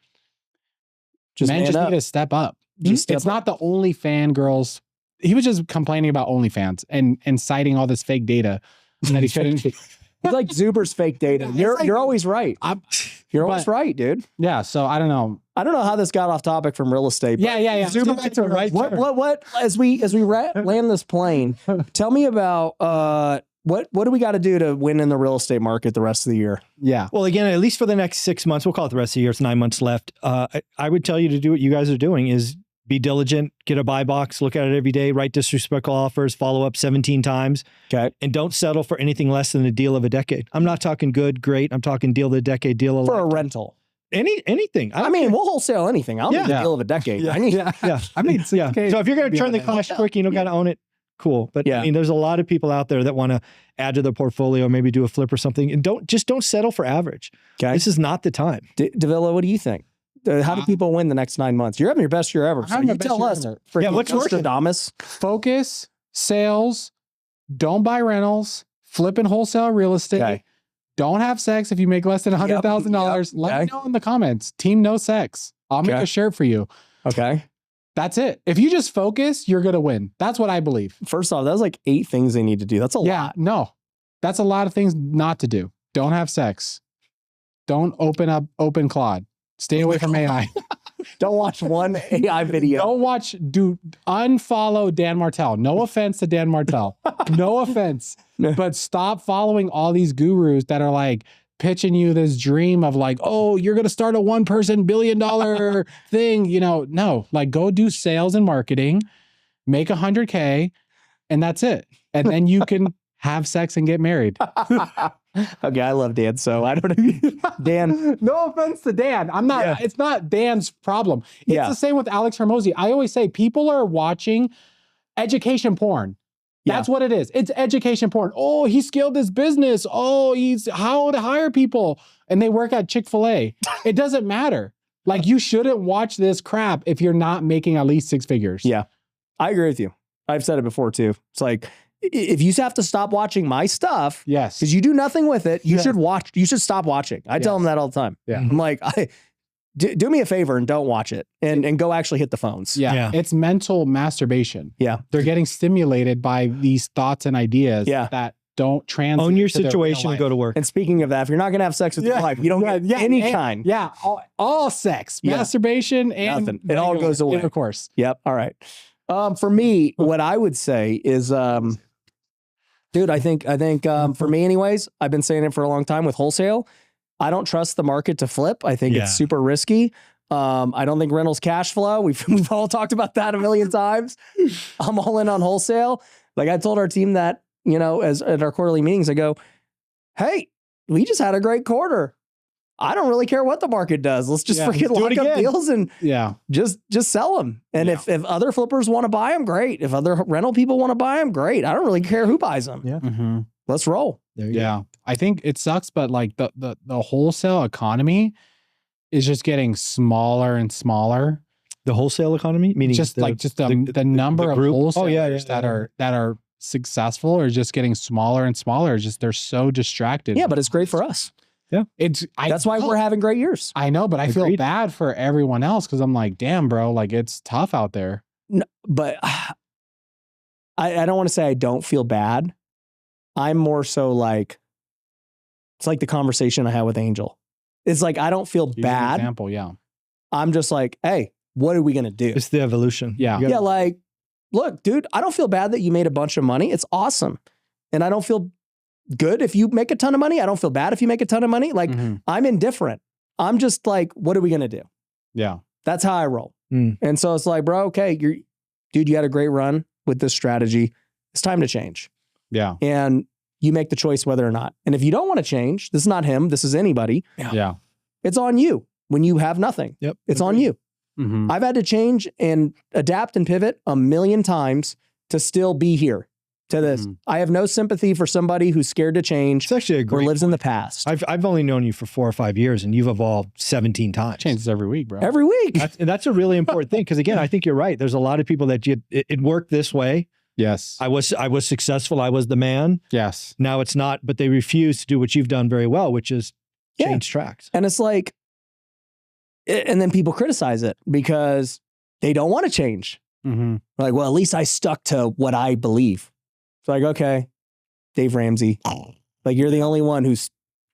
men just need to step up. It's not the OnlyFans girls. He was just complaining about OnlyFans and citing all this fake data that he couldn't. He's like Zuber's fake data. You're always right. You're always right, dude. Yeah. So I don't know. I don't know how this got off topic from real estate. Yeah. Zuber, back to right. What? As we land this plane, tell me about what do we got to do to win in the real estate market the rest of the year? Yeah. Well, again, at least for the next 6 months, we'll call it the rest of the year. It's 9 months left. I would tell you to do what you guys are doing is be diligent, get a buy box, look at it every day, write disrespectful offers, follow up 17 times. Okay. And don't settle for anything less than a deal of a decade. I'm not talking good, great. I'm talking deal of the decade, deal of for a rental. Anything. I mean, we'll wholesale anything. I'll make a deal of a decade. Yeah. I mean, I mean, So if you're going to turn the cash quick, you don't got to own it. Cool. But I mean, there's a lot of people out there that want to add to their portfolio, maybe do a flip or something, and don't settle for average. Okay. This is not the time. Davila, what do you think? How do people win the next 9 months? You're having your best year ever. So you tell us. What's working? Focus, sales, don't buy rentals, flip and wholesale real estate. Okay. Don't have sex if you make less than $100,000. Let me know in the comments. Team no sex. I'll make a shirt for you. Okay. That's it. If you just focus, you're going to win. That's what I believe. First off, that was like 8 things they need to do. That's a lot. Yeah, no. That's a lot of things not to do. Don't have sex. Don't open Claude. Stay away from AI. Don't watch one AI video. Unfollow Dan Martell. No offense to Dan Martell. No offense. But stop following all these gurus that are like, pitching you this dream of like, oh, you're going to start a $1 billion thing. No, like go do sales and marketing, make $100K, and that's it. And then you can have sex and get married. Okay, I love Dan, so I don't know. Dan. No offense to Dan. It's not Dan's problem. It's the same with Alex Hormozi. I always say people are watching education porn. That's what it is. It's education porn. Oh, he scaled his business. Oh, he's how to hire people. And they work at Chick-fil-A. It doesn't matter. Like, you shouldn't watch this crap if you're not making at least 6 figures. Yeah, I agree with you. I've said it before too. It's like, if you have to stop watching my stuff, because you do nothing with it, you should stop watching. I tell them that all the time. Yeah. I'm like, do me a favor and don't watch it and go actually hit the phones. Yeah. It's mental masturbation. Yeah. They're getting stimulated by these thoughts and ideas that don't translate. Own your situation and go to work. And speaking of that, if you're not going to have sex with your wife, you don't get any kind. Yeah. All sex, masturbation, and nothing. It all goes away. Of course. Yep. All right. For me, what I would say is, dude, I think for me anyways, I've been saying it for a long time with wholesale. I don't trust the market to flip. I think it's super risky. I don't think rentals cash flow. We've all talked about that a million times. I'm all in on wholesale. Like I told our team that, as at our quarterly meetings, I go, hey, we just had a great quarter. I don't really care what the market does. Let's just freaking lock up deals and just sell them. And if other flippers want to buy them, great. If other rental people want to buy them, great. I don't really care who buys them. Yeah. Mm-hmm. Let's roll. There you go. I think it sucks, but like the wholesale economy is just getting smaller and smaller. The wholesale economy, meaning the number of wholesalers that are successful are just getting smaller and smaller. Just they're so distracted. Yeah, but it's great for us. Yeah, that's why we're having great years. I know, but I feel bad for everyone else because I'm like, damn, bro, like it's tough out there. No, but I don't want to say I don't feel bad. I'm more so like, it's like the conversation I had with Angel. It's like, I don't feel bad. Example, yeah. I'm just like, hey, what are we going to do? It's the evolution. Yeah. Yeah. Like, look, dude, I don't feel bad that you made a bunch of money. It's awesome. And I don't feel good if you make a ton of money. I don't feel bad if you make a ton of money. Like, I'm indifferent. I'm just like, what are we going to do? Yeah. That's how I roll. And so it's like, bro, okay, you had a great run with this strategy. It's time to change. Yeah. And you make the choice whether or not. And if you don't want to change, this is not him, this is anybody. Yeah. It's on you when you have nothing. Yep. It's on you. Mm-hmm. I've had to change and adapt and pivot a million times to still be here to this. I have no sympathy for somebody who's scared to change. It's actually a great or lives in the past. I've only known you for 4 or 5 years and you've evolved 17 times. Changes every week, bro. Every week. That's a really important thing. Because again, I think you're right. There's a lot of people that it worked this way. Yes. I was successful. I was the man. Yes. Now it's not, but they refuse to do what you've done very well, which is change tracks. And it's like, and then people criticize it because they don't want to change. Like, well, at least I stuck to what I believe. It's like, okay, Dave Ramsey, like you're the only one who's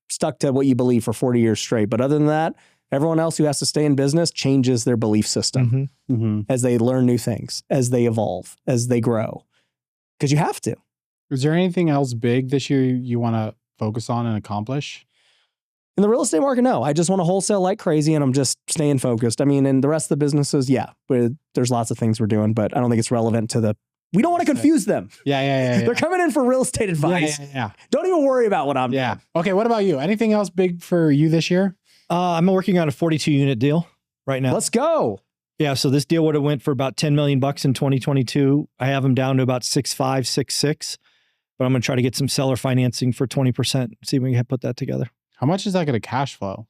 stuck to what you believe for 40 years straight. But other than that, everyone else who has to stay in business changes their belief system as they learn new things, as they evolve, as they grow. Because you have to. Is there anything else big this year you want to focus on and accomplish? In the real estate market, no. I just want to wholesale like crazy and I'm just staying focused. I mean, in the rest of the businesses, there's lots of things we're doing, but I don't think it's relevant to we don't want to confuse them. Yeah. They're coming in for real estate advice. Yeah. Don't even worry about what I'm doing. Okay, what about you? Anything else big for you this year? I'm working on a 42 unit deal right now. Let's go. Yeah. So this deal would have went for about $10 million in 2022. I have them down to about 6.5, 6.6, but I'm going to try to get some seller financing for 20%. See if we can put that together. How much is that going to cash flow?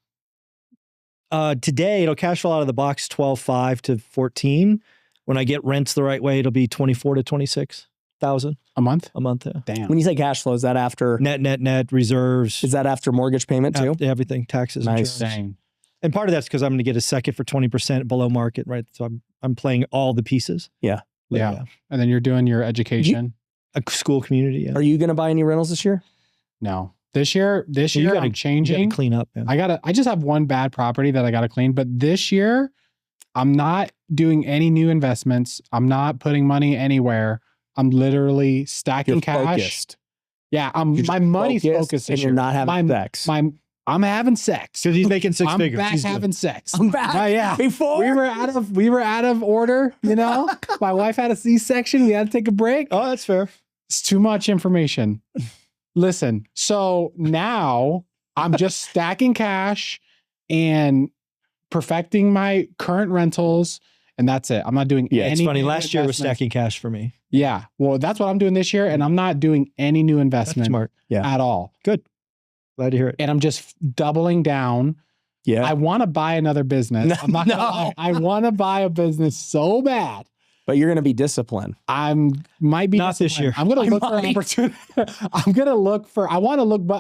Today it'll cash flow out of the box 12.5 to 14. When I get rents the right way, it'll be 24 to 26,000 a month. A month. Yeah. Damn. When you say cash flow, is that after net reserves? Is that after mortgage payment too? Everything, taxes. Nice. Dang. And part of that's because I'm going to get a second for 20% below market, right? So I'm playing all the pieces. Yeah. And then you're doing your education. A school community. Yeah. Are you going to buy any rentals this year? No. This year I'm changing. You gotta clean up. Man. I just have one bad property that I got to clean, but this year I'm not doing any new investments. I'm not putting money anywhere. I'm literally stacking cash. Focused. Yeah, my money's focused. And you're not having sex. I'm having sex. Because he's making 6 I'm figures. back He's having sex. I'm back. Yeah. Before We were out of order, you know? My wife had a C-section. We had to take a break. Oh, that's fair. It's too much information. Listen, so now I'm just stacking cash and perfecting my current rentals, and that's it. I'm not doing any. It's funny. new Last year was investments. stacking cash for me. Yeah. Well, that's what I'm doing this year, and I'm not doing any new That's investment smart. at all. Good. Glad to hear it. And I'm just doubling down. Yeah. I want to buy another business. I'm not gonna No. lie. I want to buy a business so bad. But you're going to be disciplined. Might be Not this disciplined. year. I'm going to look for an might. opportunity. But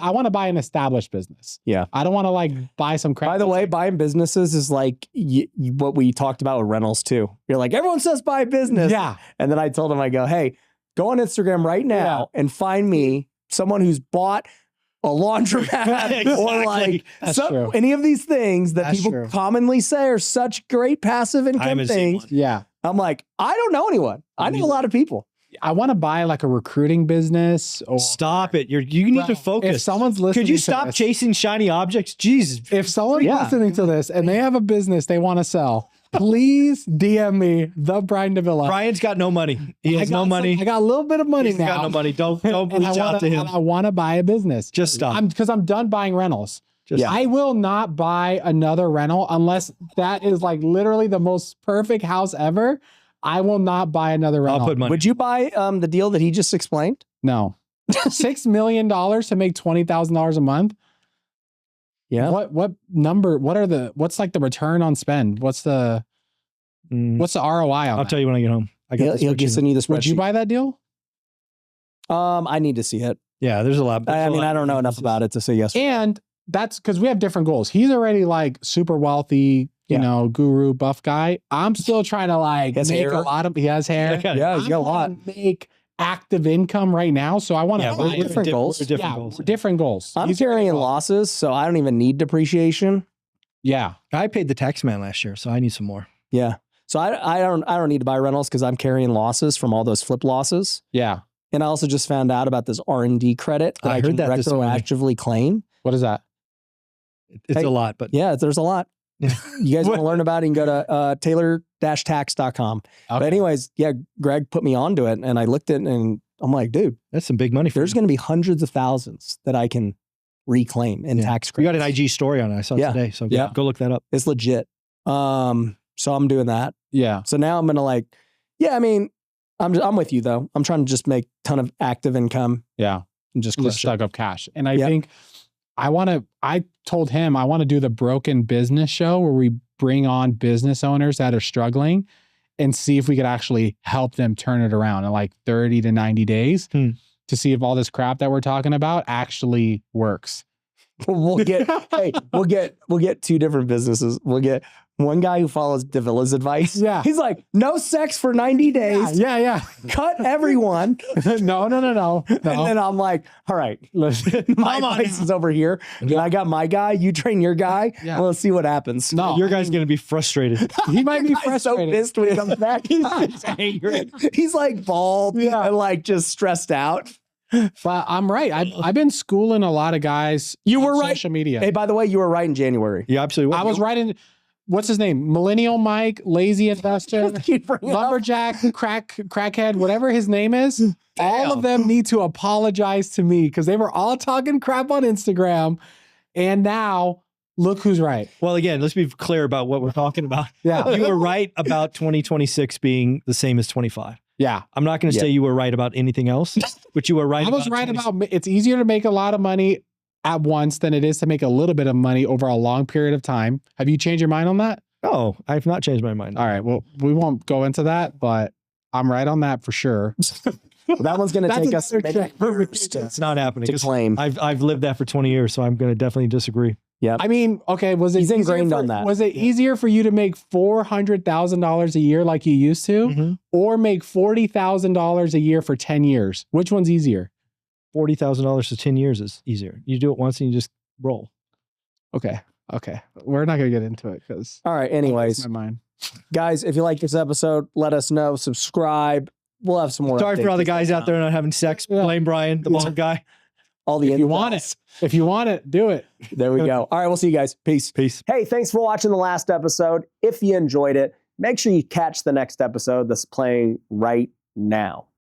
I want to buy an established business. Yeah. I don't want to like buy some crap. By the way, buying businesses is like what we talked about with rentals too. You're like, everyone says buy a business. Yeah. And then I told him, I go, hey, go on Instagram right now and find me someone who's bought a laundromat or like true. any of these things that That's people true. commonly say are such great passive income haven't seen things. one. Yeah. I'm like, I don't know anyone. I know a lot of people. I want to buy like a recruiting business or Stop it. You need to Bro, focus. If someone's listening, Could you to stop this- chasing shiny objects? Jesus. If someone's Yeah. listening to this and they have a business they want to sell, please DM me, the Brian Davila. Brian's got no money. He has no money. I got a little bit of money He's now. got no money. Don't and reach out to him. I want to buy a business. Just stop. Because I'm done buying rentals. Just Yeah. I will not buy another rental unless that is like literally the most perfect house ever. I will not buy another rental. I'll put money. Would you buy the deal that he just explained? No. $6 million to make $20,000 a month. Yeah. What number? What's like the return on spend? What's the ROI on I'll that? tell you when I get home. I got He'll this. send you the spreadsheet. Would you buy that deal? I need to see it. Yeah, there's a lot. I mean, I don't know enough about it to say yes. And that's because we have different goals. He's already like super wealthy, you know, guru, buff guy. I'm still trying to like He has make hair. a lot of. He has hair. Yeah, he's I'm got a lot. trying to make active income right now, so I want to Yeah, buy we're different goals. Different goals. different goals. I'm He's carrying already- losses, so I don't even need depreciation. Yeah, I paid the tax man last year, so I need some more. Yeah. So I don't need to buy rentals because I'm carrying losses from all those flip losses. yeah. And I also just found out about this R&D credit that I I heard can that this morning. retroactively claim. What is that? It's Hey, a lot, but Yeah, there's a lot. You guys want to learn about it, you can go to taylor-tax.com. But anyways, yeah, Greg put me onto it and I looked at it and I'm like, dude, that's some big money for there's you. going to be hundreds of thousands that I can reclaim in tax You credits. got an IG story on it. I saw it Yeah. today, so Yeah. go look that up. It's legit. So I'm doing that. Yeah. So now I'm going to like, yeah, I mean, I'm with you though. I'm trying to just make a ton of active income Yeah. and just Just crush it. stuck up cash. And I Yep. think I told him I want to do the Broken Business Show where we bring on business owners that are struggling and see if we could actually help them turn it around in like 30 to 90 days to see if all this crap that we're talking about actually works. We'll get two different businesses. We'll get one guy who follows Davila's advice. Yeah. He's like, no sex for 90 days. Yeah. Cut everyone. No. And then I'm like, all right, listen, my Come on advice is over here. And I got my guy. You train your guy. Yeah. Well, let's see what happens. No, Your guy's going to be frustrated. he might be He's so frustrated. pissed when he comes back. He's angry. He's like bald and like just stressed out. But I'm right. I've been schooling a lot of guys. You were on right. Social media. Hey, by the way, you were right in January. You absolutely I was right in. What's his name? Millennial Mike, lazy investor, You bring it up. lumberjack, crackhead, whatever his name is. All of them need to apologize to me because they were all talking crap on Instagram, and now look who's right. Well, again, let's be clear about what we're talking about. Yeah, You were right about 2026 being the same as 25. yeah. I'm not going to say you were right about anything else, but you were right. I was right about it's easier to make a lot of money at once than it is to make a little bit of money over a long period of time. Have you changed your mind on that? Oh, I've not changed my mind. All right. Well, we won't go into that, but I'm right on that for sure. That one's going to That's take us another many check for me. years to It's not happening. 'cause claim. I've lived that for 20 years, so I'm going to definitely disagree. I mean, okay, was it He's easier ingrained for- on that. Was it easier for you to make $400,000 a year like you used to, or make $40,000 a year for 10 years? Which one's easier? $40,000 to 10 years is easier. You do it once and you just roll. Okay, we're not gonna get into it because All right. Anyways, my mind. guys, if you like this episode, let us know. Subscribe. We'll have some more. Sorry for updates all the as guys they out there come. not having sex. Yeah. Blame Brian, the bald guy. all the If you want it, if you want it, do it. There we go. All right, we'll see you guys. Peace. Peace. Hey, thanks for watching the last episode. If you enjoyed it, make sure you catch the next episode that's playing right now.